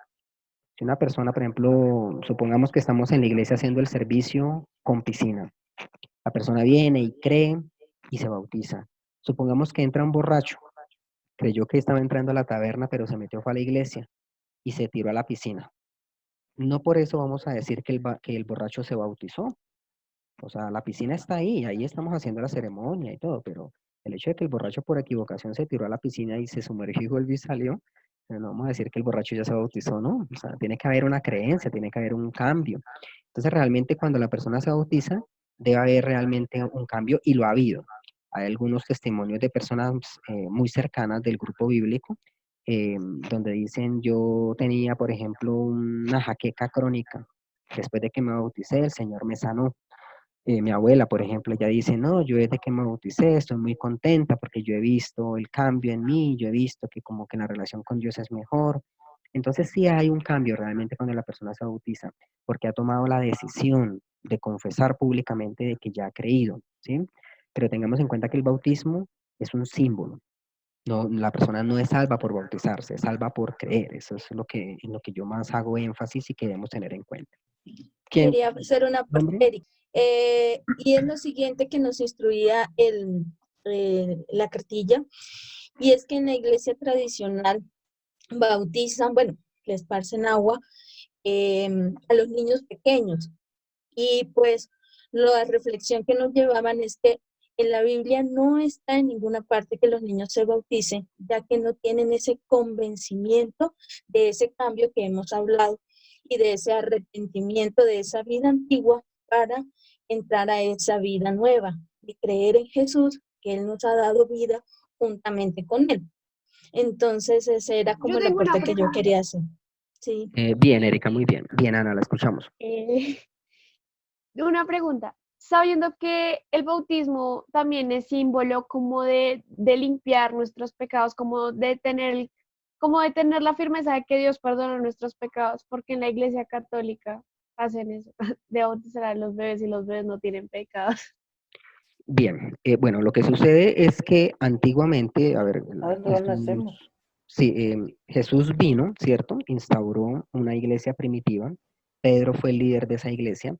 Si una persona, por ejemplo, supongamos que estamos en la iglesia haciendo el servicio con piscina, la persona viene y cree y se bautiza. Supongamos que entra un borracho, creyó que estaba entrando a la taberna, pero se metió fue a la iglesia y se tiró a la piscina. No por eso vamos a decir que el borracho se bautizó. O sea, la piscina está ahí estamos haciendo la ceremonia y todo, pero el hecho de que el borracho por equivocación se tiró a la piscina y se sumergió y volvió y salió, no vamos a decir que el borracho ya se bautizó, ¿no? O sea, tiene que haber una creencia, tiene que haber un cambio. Entonces, realmente cuando la persona se bautiza, debe haber realmente un cambio y lo ha habido. Hay algunos testimonios de personas muy cercanas del grupo bíblico, donde dicen, yo tenía, por ejemplo, una jaqueca crónica. Después de que me bauticé, el Señor me sanó. Mi abuela, por ejemplo, ella dice, no, yo desde que me bauticé estoy muy contenta porque yo he visto el cambio en mí, yo he visto que como que la relación con Dios es mejor. Entonces sí hay un cambio realmente cuando la persona se bautiza, porque ha tomado la decisión de confesar públicamente de que ya ha creído, ¿sí? Pero tengamos en cuenta que el bautismo es un símbolo. No, la persona no es salva por bautizarse, es salva por creer. Eso es en lo que yo más hago énfasis y que debemos tener en cuenta. ¿Quién? Quería hacer una ¿Nombre? Erika. Y es lo siguiente que nos instruía la cartilla, y es que en la iglesia tradicional bautizan, bueno, le esparcen agua a los niños pequeños. Y pues la reflexión que nos llevaban es que en la Biblia no está en ninguna parte que los niños se bauticen, ya que no tienen ese convencimiento de ese cambio que hemos hablado y de ese arrepentimiento de esa vida antigua para entrar a esa vida nueva y creer en Jesús, que Él nos ha dado vida juntamente con Él. Entonces ese era como Yo el tengo una aporte que yo pregunta. quería hacer. Sí. Bien, Erika, muy bien. Bien, Ana, la escuchamos. Una pregunta. Sabiendo que el bautismo también es símbolo como de limpiar nuestros pecados, como de tener la firmeza de que Dios perdona nuestros pecados, porque en la Iglesia Católica hacen eso, de bautizar a los bebés y los bebés no tienen pecados. Bien, bueno, lo que sucede es que antiguamente, a ver, Nosotros lo hacemos. sí, Jesús vino, ¿cierto? Instauró una iglesia primitiva. Pedro fue el líder de esa iglesia.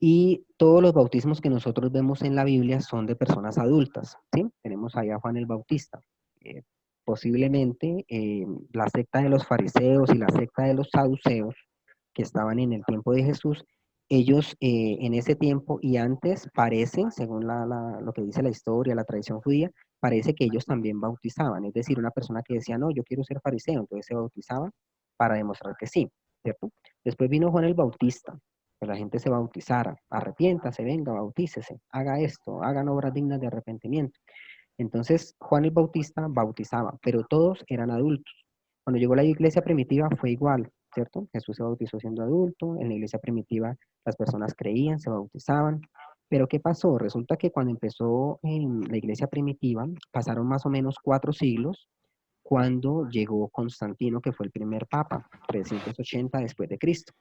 Y todos los bautismos que nosotros vemos en la Biblia son de personas adultas, ¿sí? Tenemos ahí a Juan el Bautista. Eh, Posiblemente la secta de los fariseos y la secta de los saduceos que estaban en el tiempo de Jesús, ellos en ese tiempo y antes parecen, según lo que dice la historia, la tradición judía, parece que ellos también bautizaban. Es decir, una persona que decía, no, yo quiero ser fariseo, entonces se bautizaba para demostrar que sí, ¿cierto? Después vino Juan el Bautista, que la gente se bautizara, arrepiéntase, venga, bautícese, haga esto, hagan obras dignas de arrepentimiento. Entonces Juan el Bautista bautizaba, pero todos eran adultos. Cuando llegó la iglesia primitiva fue igual, ¿cierto? Jesús se bautizó siendo adulto, en la iglesia primitiva las personas creían, se bautizaban, pero ¿qué pasó? Resulta que cuando empezó en la iglesia primitiva, pasaron más o menos 4 siglos, cuando llegó Constantino, que fue el primer papa, 380 después de Cristo.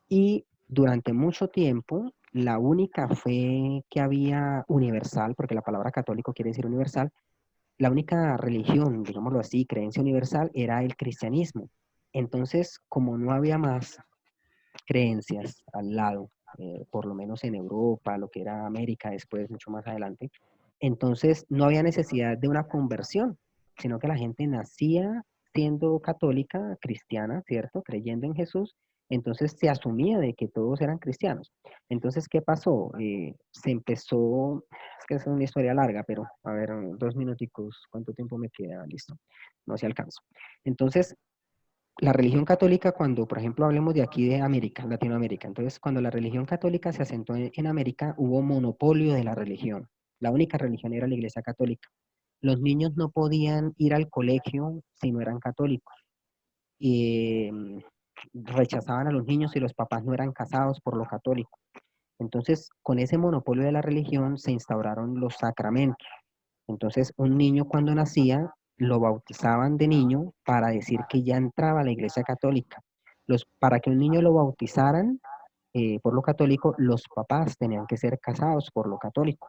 Y durante mucho tiempo, la única fe que había universal, porque la palabra católico quiere decir universal, la única religión, digámoslo así, creencia universal, era el cristianismo. Entonces, como no había más creencias al lado, por lo menos en Europa, lo que era América después, mucho más adelante, entonces no había necesidad de una conversión, sino que la gente nacía siendo católica, cristiana, ¿cierto? Creyendo en Jesús, entonces se asumía de que todos eran cristianos. Entonces, ¿qué pasó? Se empezó, es que es una historia larga, pero a ver, 2 minuticos, ¿cuánto tiempo me queda? Listo, no se alcanzo. Entonces, la religión católica, cuando, por ejemplo, hablemos de aquí de América, Latinoamérica, entonces cuando la religión católica se asentó en América, hubo monopolio de la religión. La única religión era la Iglesia Católica. Los niños no podían ir al colegio si no eran católicos. Y rechazaban a los niños si los papás no eran casados por lo católico. Entonces, con ese monopolio de la religión se instauraron los sacramentos. Entonces, un niño cuando nacía lo bautizaban de niño para decir que ya entraba a la iglesia católica. Para que un niño lo bautizaran por lo católico, los papás tenían que ser casados por lo católico.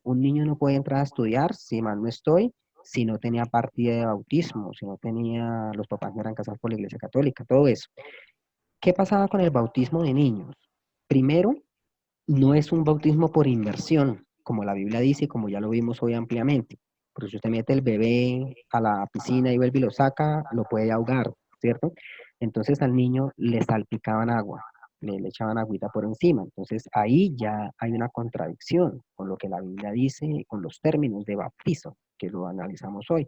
Un niño no puede entrar a estudiar, si mal no estoy, si no tenía partida de bautismo, si no tenía, los papás no eran casados por la iglesia católica, todo eso. ¿Qué pasaba con el bautismo de niños? Primero, no es un bautismo por inmersión, como la Biblia dice y como ya lo vimos hoy ampliamente. Porque si usted mete el bebé a la piscina y vuelve y lo saca, lo puede ahogar, ¿cierto? Entonces al niño le salpicaban agua, le echaban agüita por encima. Entonces ahí ya hay una contradicción con lo que la Biblia dice, y con los términos de bautizo, que lo analizamos hoy.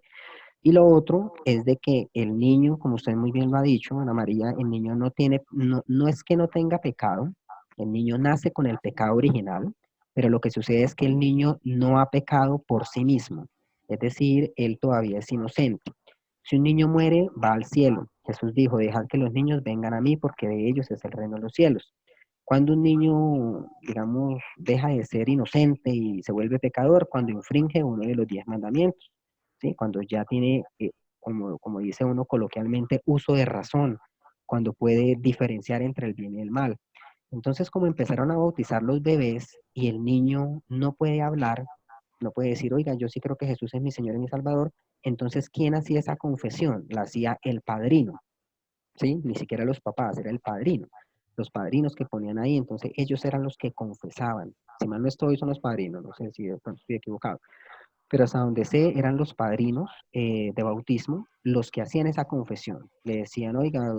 Y lo otro es de que el niño, como usted muy bien lo ha dicho, Ana María, el niño no tiene, no es que no tenga pecado, el niño nace con el pecado original, pero lo que sucede es que el niño no ha pecado por sí mismo, es decir, él todavía es inocente. Si un niño muere, va al cielo. Jesús dijo, dejad que los niños vengan a mí porque de ellos es el reino de los cielos. Cuando un niño, digamos, deja de ser inocente y se vuelve pecador, cuando infringe uno de los 10 mandamientos. ¿Sí? Cuando ya tiene, como dice uno coloquialmente, uso de razón, cuando puede diferenciar entre el bien y el mal. Entonces, como empezaron a bautizar los bebés y el niño no puede hablar, no puede decir, oiga, yo sí creo que Jesús es mi Señor y mi Salvador, entonces, ¿quién hacía esa confesión? La hacía el padrino, ¿sí? Ni siquiera los papás, era el padrino. Los padrinos que ponían ahí, entonces ellos eran los que confesaban. Si mal no estoy, son los padrinos, no sé si de pronto estoy equivocado, pero hasta donde sé eran los padrinos de bautismo los que hacían esa confesión. Le decían, oiga,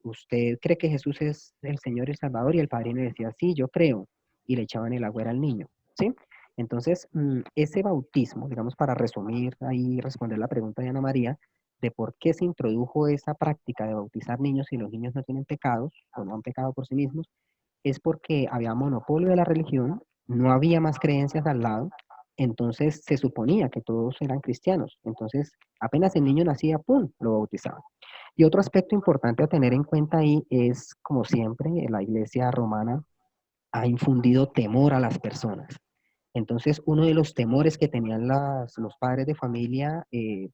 ¿usted cree que Jesús es el Señor y el Salvador? Y el padrino decía, sí, yo creo. Y le echaban el agua al niño, ¿sí? Entonces, ese bautismo, digamos, para resumir ahí, responder la pregunta de Ana María, de por qué se introdujo esa práctica de bautizar niños si los niños no tienen pecados o no han pecado por sí mismos, es porque había monopolio de la religión, no había más creencias al lado, entonces se suponía que todos eran cristianos. Entonces, apenas el niño nacía, ¡pum!, lo bautizaban. Y otro aspecto importante a tener en cuenta ahí es, como siempre, la iglesia romana ha infundido temor a las personas. Entonces, uno de los temores que tenían los padres de familia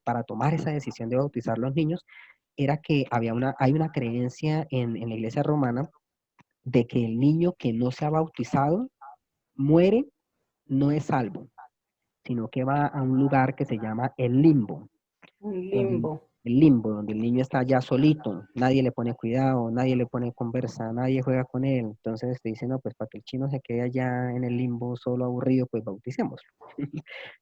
para tomar esa decisión de bautizar a los niños era que hay una creencia en la iglesia romana de que el niño que no se ha bautizado muere, no es salvo, sino que va a un lugar que se llama el limbo. Un Donde, limbo. el limbo, donde el niño está ya solito, nadie le pone cuidado, nadie le pone conversa, nadie juega con él. Entonces te dicen, no, pues para que el chino se quede allá en el limbo solo aburrido, pues bauticémoslo.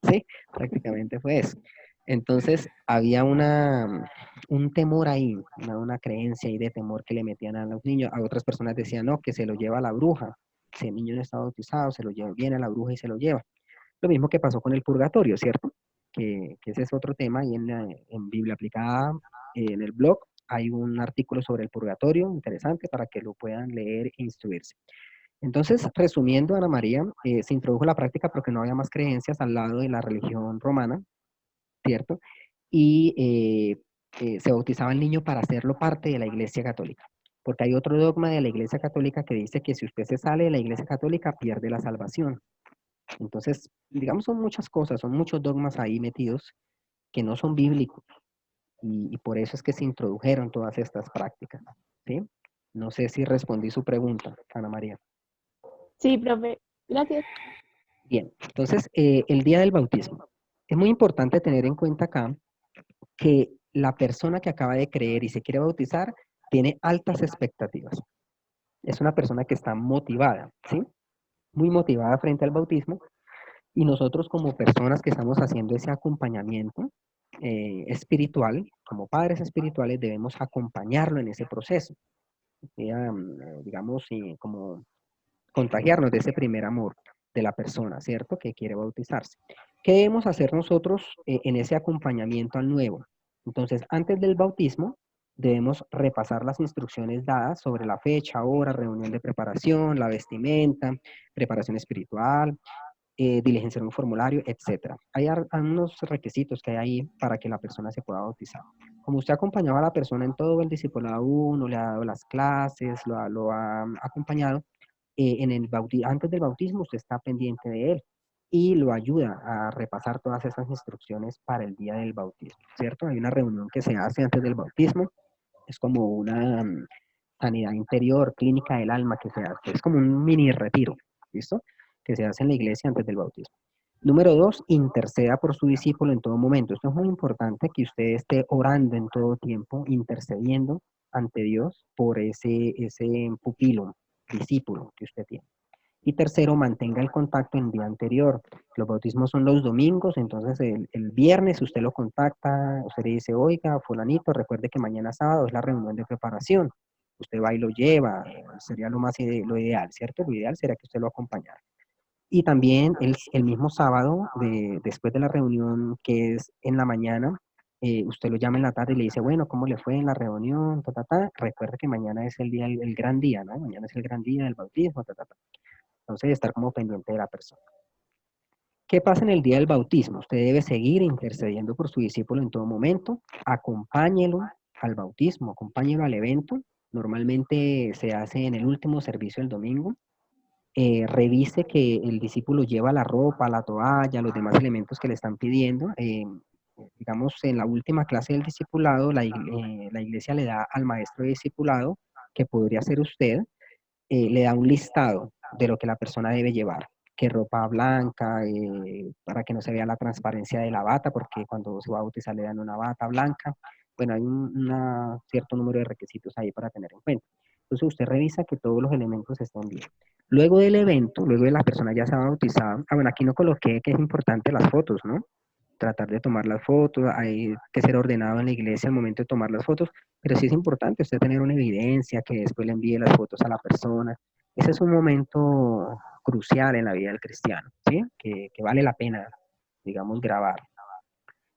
Sí, prácticamente fue eso. Entonces había un temor ahí, una creencia ahí de temor que le metían a los niños. A otras personas decían, no, que se lo lleva la bruja. Si el niño no está bautizado, se lo lleva, viene a la bruja y se lo lleva. Lo mismo que pasó con el purgatorio, ¿cierto? Que ese es otro tema, y en Biblia Aplicada, en el blog, hay un artículo sobre el purgatorio interesante para que lo puedan leer e instruirse. Entonces, resumiendo, Ana María, se introdujo la práctica porque no había más creencias al lado de la religión romana, ¿cierto? Y se bautizaba al niño para hacerlo parte de la Iglesia Católica. Porque hay otro dogma de la Iglesia Católica que dice que si usted se sale de la Iglesia Católica, pierde la salvación. Entonces, digamos, son muchas cosas, son muchos dogmas ahí metidos que no son bíblicos. Y por eso es que se introdujeron todas estas prácticas, ¿sí? No sé si respondí su pregunta, Ana María. Sí, profe. Gracias. Bien, entonces, el día del bautismo. Es muy importante tener en cuenta acá que la persona que acaba de creer y se quiere bautizar tiene altas expectativas. Es una persona que está motivada, ¿sí? Muy motivada frente al bautismo. Y nosotros como personas que estamos haciendo ese acompañamiento, espiritual, como padres espirituales, debemos acompañarlo en ese proceso. Digamos, como contagiarnos de ese primer amor de la persona, ¿cierto? Que quiere bautizarse. ¿Qué debemos hacer nosotros en ese acompañamiento al nuevo? Entonces, antes del bautismo, debemos repasar las instrucciones dadas sobre la fecha, hora, reunión de preparación, la vestimenta, preparación espiritual, diligenciar un formulario, etcétera. Hay unos requisitos que hay ahí para que la persona se pueda bautizar. Como usted acompañaba a la persona en todo el discipulado 1, le ha dado las clases, lo ha acompañado, antes del bautismo usted está pendiente de él y lo ayuda a repasar todas esas instrucciones para el día del bautismo, ¿cierto? Hay una reunión que se hace antes del bautismo, es como una sanidad interior, clínica del alma que se hace, es como un mini retiro, ¿listo? Que se hace en la iglesia antes del bautismo. Número 2, interceda por su discípulo en todo momento. Esto es muy importante, que usted esté orando en todo tiempo, intercediendo ante Dios por ese pupilo, discípulo que usted tiene. Y tercero, mantenga el contacto en el día anterior. Los bautismos son los domingos, entonces el viernes usted lo contacta, usted le dice, oiga, fulanito, recuerde que mañana sábado es la reunión de preparación. Usted va y lo lleva, sería lo ideal, ¿cierto? Lo ideal sería que usted lo acompañara. Y también el mismo sábado, después de la reunión que es en la mañana, usted lo llama en la tarde y le dice, bueno, ¿cómo le fue en la reunión? Ta, ta, ta. Recuerde que mañana es el día, el gran día, ¿no? Mañana es el gran día del bautismo, ta, ta, ta. Entonces, estar como pendiente de la persona. ¿Qué pasa en el día del bautismo? Usted debe seguir intercediendo por su discípulo en todo momento. Acompáñelo al bautismo, acompáñelo al evento. Normalmente se hace en el último servicio del domingo. Revise que el discípulo lleva la ropa, la toalla, los demás elementos que le están pidiendo. Digamos, en la última clase del discipulado, la iglesia le da al maestro de discipulado, que podría ser usted, le da un listado de lo que la persona debe llevar, que ropa blanca, para que no se vea la transparencia de la bata, porque cuando se va a bautizar le dan una bata blanca. Bueno, hay un cierto número de requisitos ahí para tener en cuenta. Entonces usted revisa que todos los elementos estén bien. Luego del evento, luego de la persona ya se ha bautizado, bueno, aquí no coloqué que es importante las fotos, ¿no? Tratar de tomar las fotos, hay que ser ordenado en la iglesia al momento de tomar las fotos, pero sí es importante usted tener una evidencia que después le envíe las fotos a la persona. Ese es un momento crucial en la vida del cristiano, ¿sí? Que vale la pena, digamos, grabar.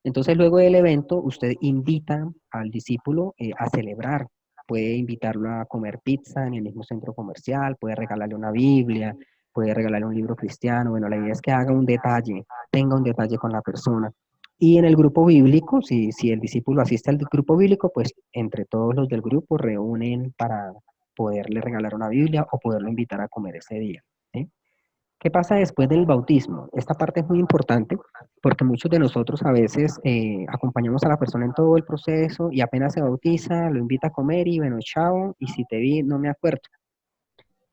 Entonces, luego del evento, usted invita al discípulo a celebrar. Puede invitarlo a comer pizza en el mismo centro comercial, puede regalarle una Biblia, puede regalarle un libro cristiano. Bueno, la idea es que haga un detalle, tenga un detalle con la persona. Y en el grupo bíblico, si el discípulo asiste al grupo bíblico, pues entre todos los del grupo reúnen para poderle regalar una Biblia o poderlo invitar a comer ese día, ¿sí? ¿Qué pasa después del bautismo? Esta parte es muy importante porque muchos de nosotros a veces acompañamos a la persona en todo el proceso y apenas se bautiza, lo invita a comer y bueno, chao, y si te vi, no me acuerdo.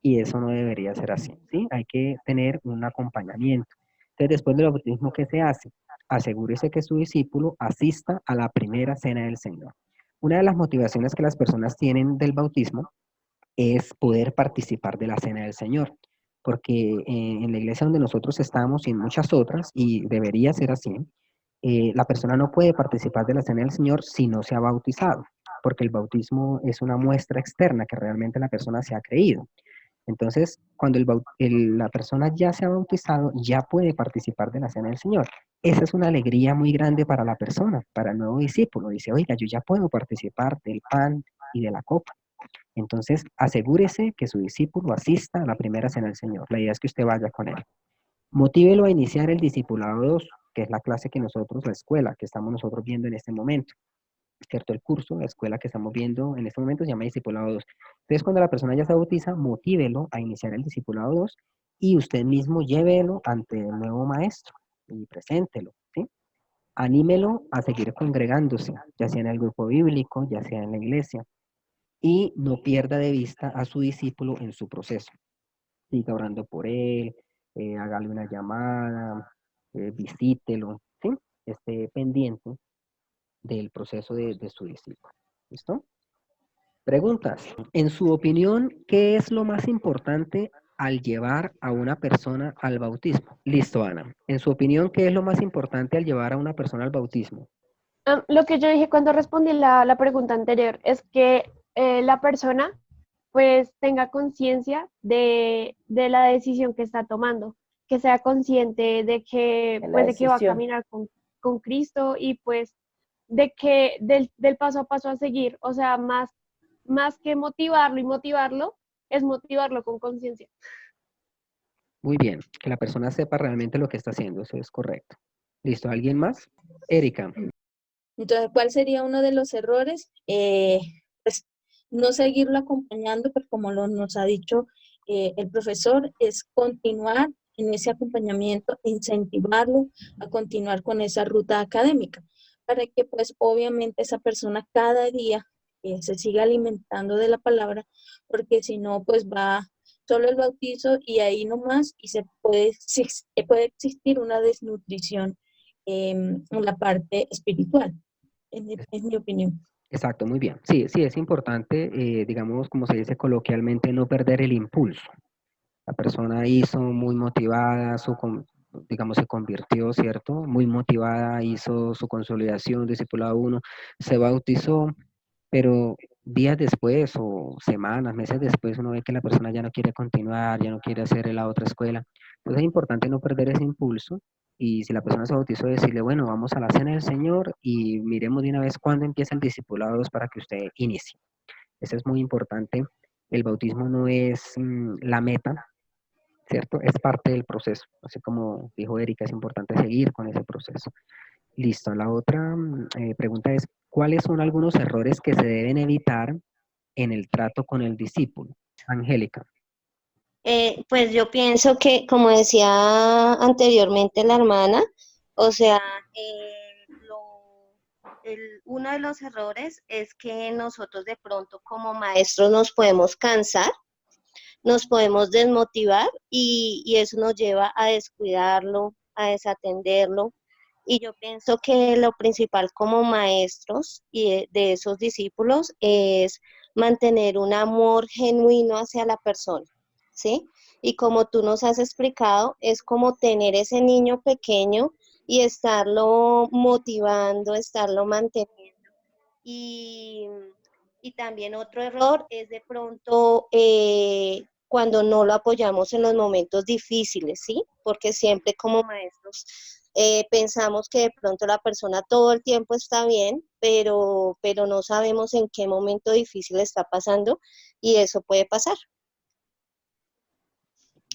Y eso no debería ser así, ¿sí? Hay que tener un acompañamiento. Entonces, después del bautismo, ¿qué se hace? Asegúrese que su discípulo asista a la primera cena del Señor. Una de las motivaciones que las personas tienen del bautismo es poder participar de la cena del Señor, porque en la iglesia donde nosotros estamos y en muchas otras, y debería ser así, la persona no puede participar de la cena del Señor si no se ha bautizado, porque el bautismo es una muestra externa que realmente la persona se ha creído. Entonces, cuando la persona ya se ha bautizado, ya puede participar de la cena del Señor. Esa es una alegría muy grande para la persona, para el nuevo discípulo. Dice, oiga, yo ya puedo participar del pan y de la copa. Entonces, asegúrese que su discípulo asista a la primera cena del Señor. La idea es que usted vaya con él. Motívelo a iniciar el discipulado 2, que es la clase que nosotros, la escuela que estamos nosotros viendo en este momento. ¿Cierto? El curso, la escuela que estamos viendo en este momento se llama Discipulado 2. Entonces, cuando la persona ya se bautiza, motívelo a iniciar el Discipulado 2 y usted mismo llévelo ante el nuevo maestro y preséntelo, ¿sí? Anímelo a seguir congregándose, ya sea en el grupo bíblico, ya sea en la iglesia, y no pierda de vista a su discípulo en su proceso. Siga orando por él, hágale una llamada, visítelo, ¿sí? Esté pendiente del proceso de su discípulo. ¿Listo? Preguntas. En su opinión, ¿qué es lo más importante al llevar a una persona al bautismo? Listo, Ana. En su opinión, ¿qué es lo más importante al llevar a una persona al bautismo? Lo que yo dije cuando respondí la pregunta anterior es que la persona pues tenga conciencia de la decisión que está tomando, que sea consciente de que de la pues de que va a decisión. caminar con Cristo y pues del paso a paso a seguir, o sea, más que motivarlo y motivarlo, es motivarlo con conciencia. Muy bien, que la persona sepa realmente lo que está haciendo, eso es correcto. ¿Listo? ¿Alguien más? Erika. Entonces, ¿cuál sería uno de los errores? Pues no seguirlo acompañando, pero como nos ha dicho el profesor, es continuar en ese acompañamiento, incentivarlo a continuar con esa ruta académica, para que pues obviamente esa persona cada día se siga alimentando de la palabra, porque si no, pues va solo el bautizo y ahí nomás, y puede existir una desnutrición en la parte espiritual es mi opinión. Exacto, muy bien. Sí, sí, es importante, digamos, como se dice coloquialmente, no perder el impulso. La persona hizo muy motivada, digamos, se convirtió, ¿cierto? Muy motivada, hizo su consolidación, discipulado uno, se bautizó, pero días después o semanas, meses después, uno ve que la persona ya no quiere continuar, ya no quiere hacer la otra escuela. Entonces es importante no perder ese impulso y si la persona se bautizó, decirle, bueno, vamos a la cena del Señor y miremos de una vez cuándo empieza el discipulado 2 para que usted inicie. Eso es muy importante. El bautismo no es la meta, ¿cierto? Es parte del proceso. Así como dijo Erika, es importante seguir con ese proceso. Listo. La otra pregunta es, ¿cuáles son algunos errores que se deben evitar en el trato con el discípulo? Angélica. Pues yo pienso que, como decía anteriormente la hermana, o sea, uno de los errores es que nosotros de pronto como maestros nos podemos cansar, nos podemos desmotivar y eso nos lleva a descuidarlo, a desatenderlo. Y yo pienso que lo principal como maestros y de esos discípulos es mantener un amor genuino hacia la persona, ¿sí? Y como tú nos has explicado, es como tener ese niño pequeño y estarlo motivando, estarlo manteniendo. Y, y también otro error es de pronto cuando no lo apoyamos en los momentos difíciles, ¿sí? Porque siempre como maestros pensamos que de pronto la persona todo el tiempo está bien, pero no sabemos en qué momento difícil está pasando y eso puede pasar.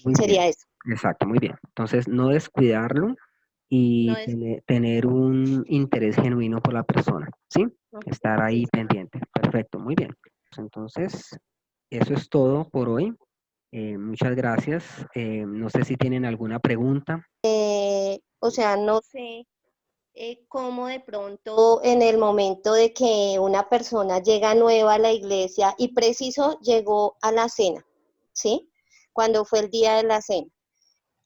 Muy bien. Sería eso. Exacto, muy bien. Entonces, no descuidarlo No y es, tener un interés genuino por la persona, ¿sí? Estar sí, ahí sí. pendiente. Perfecto, muy bien. Entonces, eso es todo por hoy. Muchas gracias. No sé si tienen alguna pregunta. O sea, no sé cómo de pronto en el momento de que una persona llega nueva a la iglesia y preciso llegó a la cena, ¿sí? Cuando fue el día de la cena.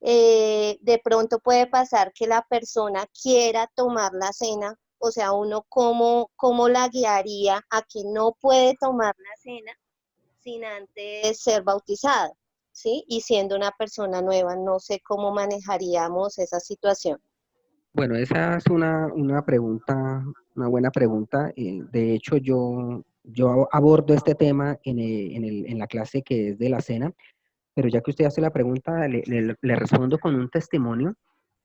De pronto puede pasar que la persona quiera tomar la cena, o sea, uno cómo la guiaría a que no puede tomar la cena sin antes ser bautizada, ¿sí? Y siendo una persona nueva, no sé cómo manejaríamos esa situación. Bueno, esa es una pregunta, una buena pregunta. De hecho, yo abordo este tema en la clase que es de la cena, pero ya que usted hace la pregunta, le respondo con un testimonio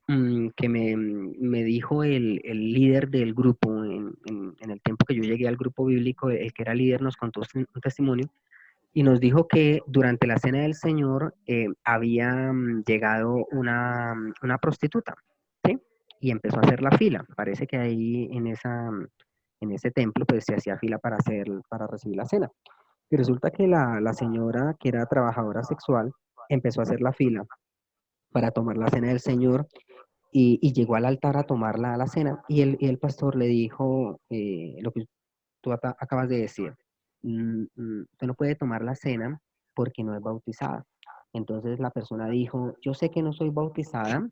que me dijo el líder del grupo en el tiempo que yo llegué al grupo bíblico, el que era líder nos contó un testimonio y nos dijo que durante la cena del Señor había llegado una prostituta, ¿sí? Y empezó a hacer la fila. Parece que ahí en ese templo pues se hacía fila para recibir la cena. Y resulta que la señora, que era trabajadora sexual, empezó a hacer la fila para tomar la cena del Señor y llegó al altar a tomar la cena y el pastor le dijo lo que tú acabas de decir, usted no puede tomar la cena porque no es bautizada. Entonces la persona dijo, yo sé que no soy bautizada,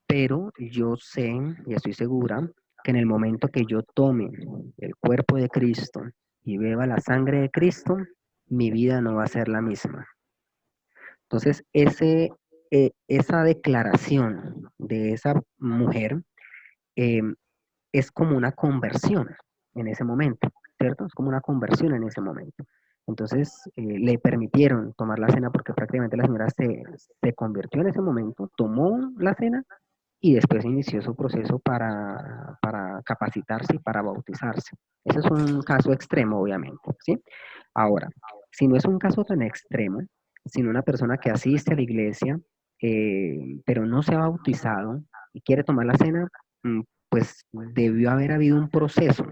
pero yo sé y estoy segura que en el momento que yo tome el cuerpo de Cristo y beba la sangre de Cristo, mi vida no va a ser la misma. Entonces, esa declaración de esa mujer eh, es como una conversión en ese momento, ¿cierto? Es como una conversión en ese momento. Entonces le permitieron tomar la cena porque prácticamente la señora se convirtió en ese momento, tomó la cena y después inició su proceso para capacitarse y para bautizarse. Ese es un caso extremo, obviamente, ¿sí? Ahora, si no es un caso tan extremo, sino una persona que asiste a la iglesia, pero no se ha bautizado y quiere tomar la cena, pues debió haber habido un proceso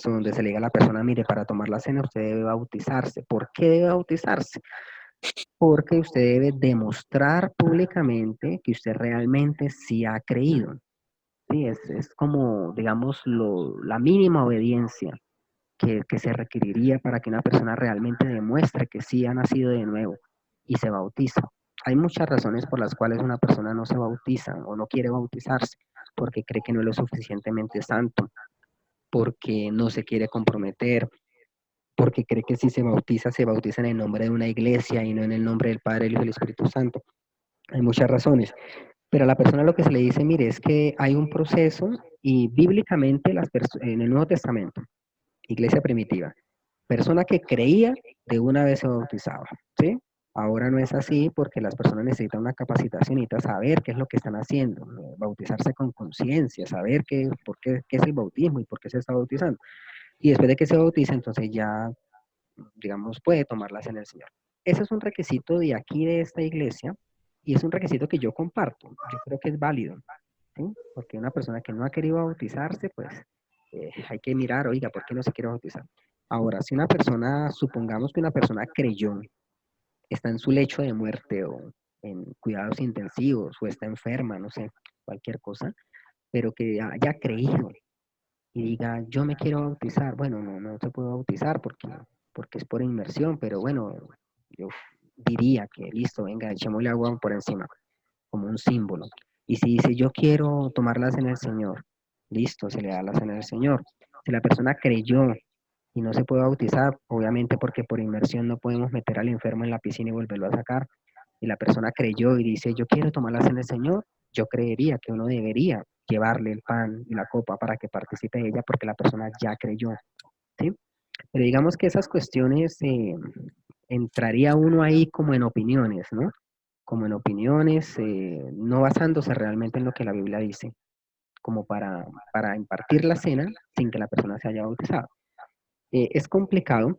donde se le diga a la persona, mire, para tomar la cena usted debe bautizarse. ¿Por qué debe bautizarse? Porque usted debe demostrar públicamente que usted realmente sí ha creído. Sí, es como, digamos, la mínima obediencia que se requeriría para que una persona realmente demuestre que sí ha nacido de nuevo y se bautiza. Hay muchas razones por las cuales una persona no se bautiza o no quiere bautizarse, porque cree que no es lo suficientemente santo, porque no se quiere comprometer, porque cree que si se bautiza en el nombre de una iglesia y no en el nombre del Padre, el Hijo y el Espíritu Santo. Hay muchas razones, pero a la persona lo que se le dice, mire, es que hay un proceso y bíblicamente en el Nuevo Testamento, iglesia primitiva, persona que creía de una vez se bautizaba, ¿sí? Ahora no es así porque las personas necesitan una capacitación, necesitan saber qué es lo que están haciendo, bautizarse con conciencia, saber qué es el bautismo y por qué se está bautizando. Y después de que se bautiza, entonces ya, digamos, puede tomarlas en el Señor. Ese es un requisito de aquí, de esta iglesia, y es un requisito que yo comparto. Yo creo que es válido, ¿sí? Porque una persona que no ha querido bautizarse, pues hay que mirar, oiga, ¿por qué no se quiere bautizar? Ahora, si una persona, supongamos que una persona creyó, está en su lecho de muerte o en cuidados intensivos o está enferma, no sé, cualquier cosa, pero que haya creído y diga, yo me quiero bautizar, bueno, no se puede bautizar porque es por inmersión, pero bueno, yo diría que listo, venga, echémosle agua por encima, como un símbolo. Y si dice, yo quiero tomarlas en el Señor, listo, se le da las en el Señor. Si la persona creyó y no se puede bautizar, obviamente porque por inmersión no podemos meter al enfermo en la piscina y volverlo a sacar, y la persona creyó y dice, yo quiero tomarlas en el Señor, yo creería que uno debería llevarle el pan y la copa para que participe de ella porque la persona ya creyó, ¿sí? Pero digamos que esas cuestiones entraría uno ahí como en opiniones, ¿no? Como en opiniones, no basándose realmente en lo que la Biblia dice, como para impartir la cena sin que la persona se haya bautizado. Es complicado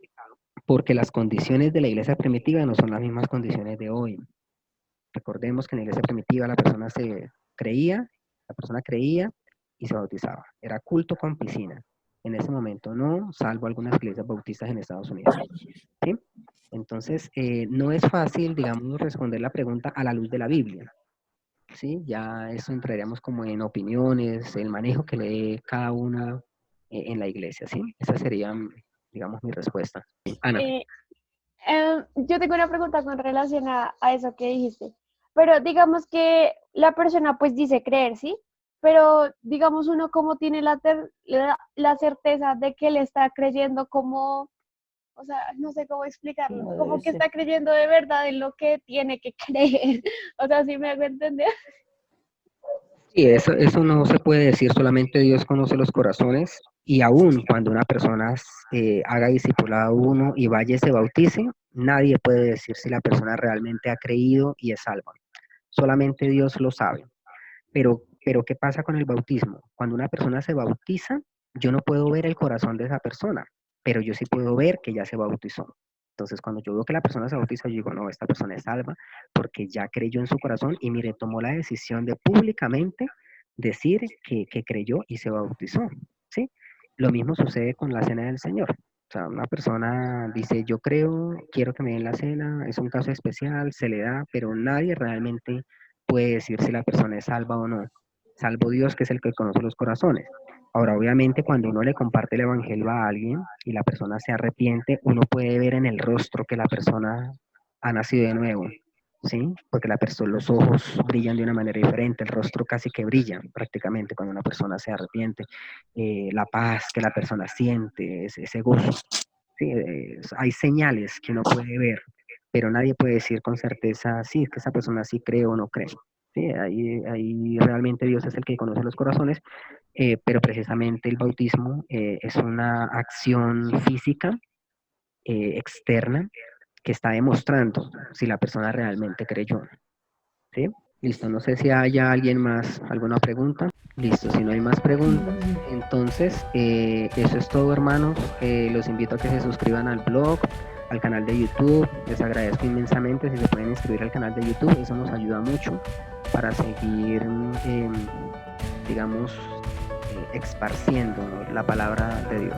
porque las condiciones de la iglesia primitiva no son las mismas condiciones de hoy. Recordemos que en la iglesia primitiva la persona creía y se bautizaba. Era culto con piscina. En ese momento no, salvo algunas iglesias bautistas en Estados Unidos. ¿Sí? Entonces, no es fácil, digamos, responder la pregunta a la luz de la Biblia. ¿Sí? Ya eso entraríamos como en opiniones, el manejo que le dé cada uno en la iglesia. ¿Sí? Esa sería, digamos, mi respuesta. Ana. Yo tengo una pregunta con relación a eso que dijiste, pero digamos que la persona pues dice creer, ¿sí? Pero digamos uno como tiene la certeza de que le está creyendo como, o sea, no sé cómo explicarlo, No como debe que ser. está creyendo de verdad en lo que tiene que creer, o sea, ¿sí me hago entender? Sí, eso no se puede decir, solamente Dios conoce los corazones y aún cuando una persona haga discipulado a uno y vaya y se bautice, nadie puede decir si la persona realmente ha creído y es salva. Solamente Dios lo sabe. Pero ¿qué pasa con el bautismo? Cuando una persona se bautiza, yo no puedo ver el corazón de esa persona, pero yo sí puedo ver que ya se bautizó. Entonces, cuando yo veo que la persona se bautiza, yo digo, no, esta persona es salva porque ya creyó en su corazón y mire, tomó la decisión de públicamente decir que creyó y se bautizó, ¿sí? Lo mismo sucede con la cena del Señor. O sea, una persona dice, yo creo, quiero que me den la cena, es un caso especial, se le da, pero nadie realmente puede decir si la persona es salva o no, salvo Dios que es el que conoce los corazones. Ahora, obviamente, cuando uno le comparte el evangelio a alguien y la persona se arrepiente, uno puede ver en el rostro que la persona ha nacido de nuevo, ¿sí? Porque los ojos brillan de una manera diferente, el rostro casi que brilla prácticamente cuando una persona se arrepiente, la paz que la persona siente, ese gozo, ¿sí? Hay señales que uno puede ver, pero nadie puede decir con certeza, sí, es que esa persona sí cree o no cree. Sí, ahí realmente Dios es el que conoce los corazones, pero precisamente el bautismo es una acción física externa que está demostrando si la persona realmente creyó. ¿Sí? Listo, no sé si haya alguien más, alguna pregunta. Listo, si no hay más preguntas, entonces eso es todo, hermanos. Los invito a que se suscriban al blog, al canal de YouTube. Les agradezco inmensamente si se pueden inscribir al canal de YouTube. Eso nos ayuda mucho para seguir, digamos, esparciendo la palabra de Dios.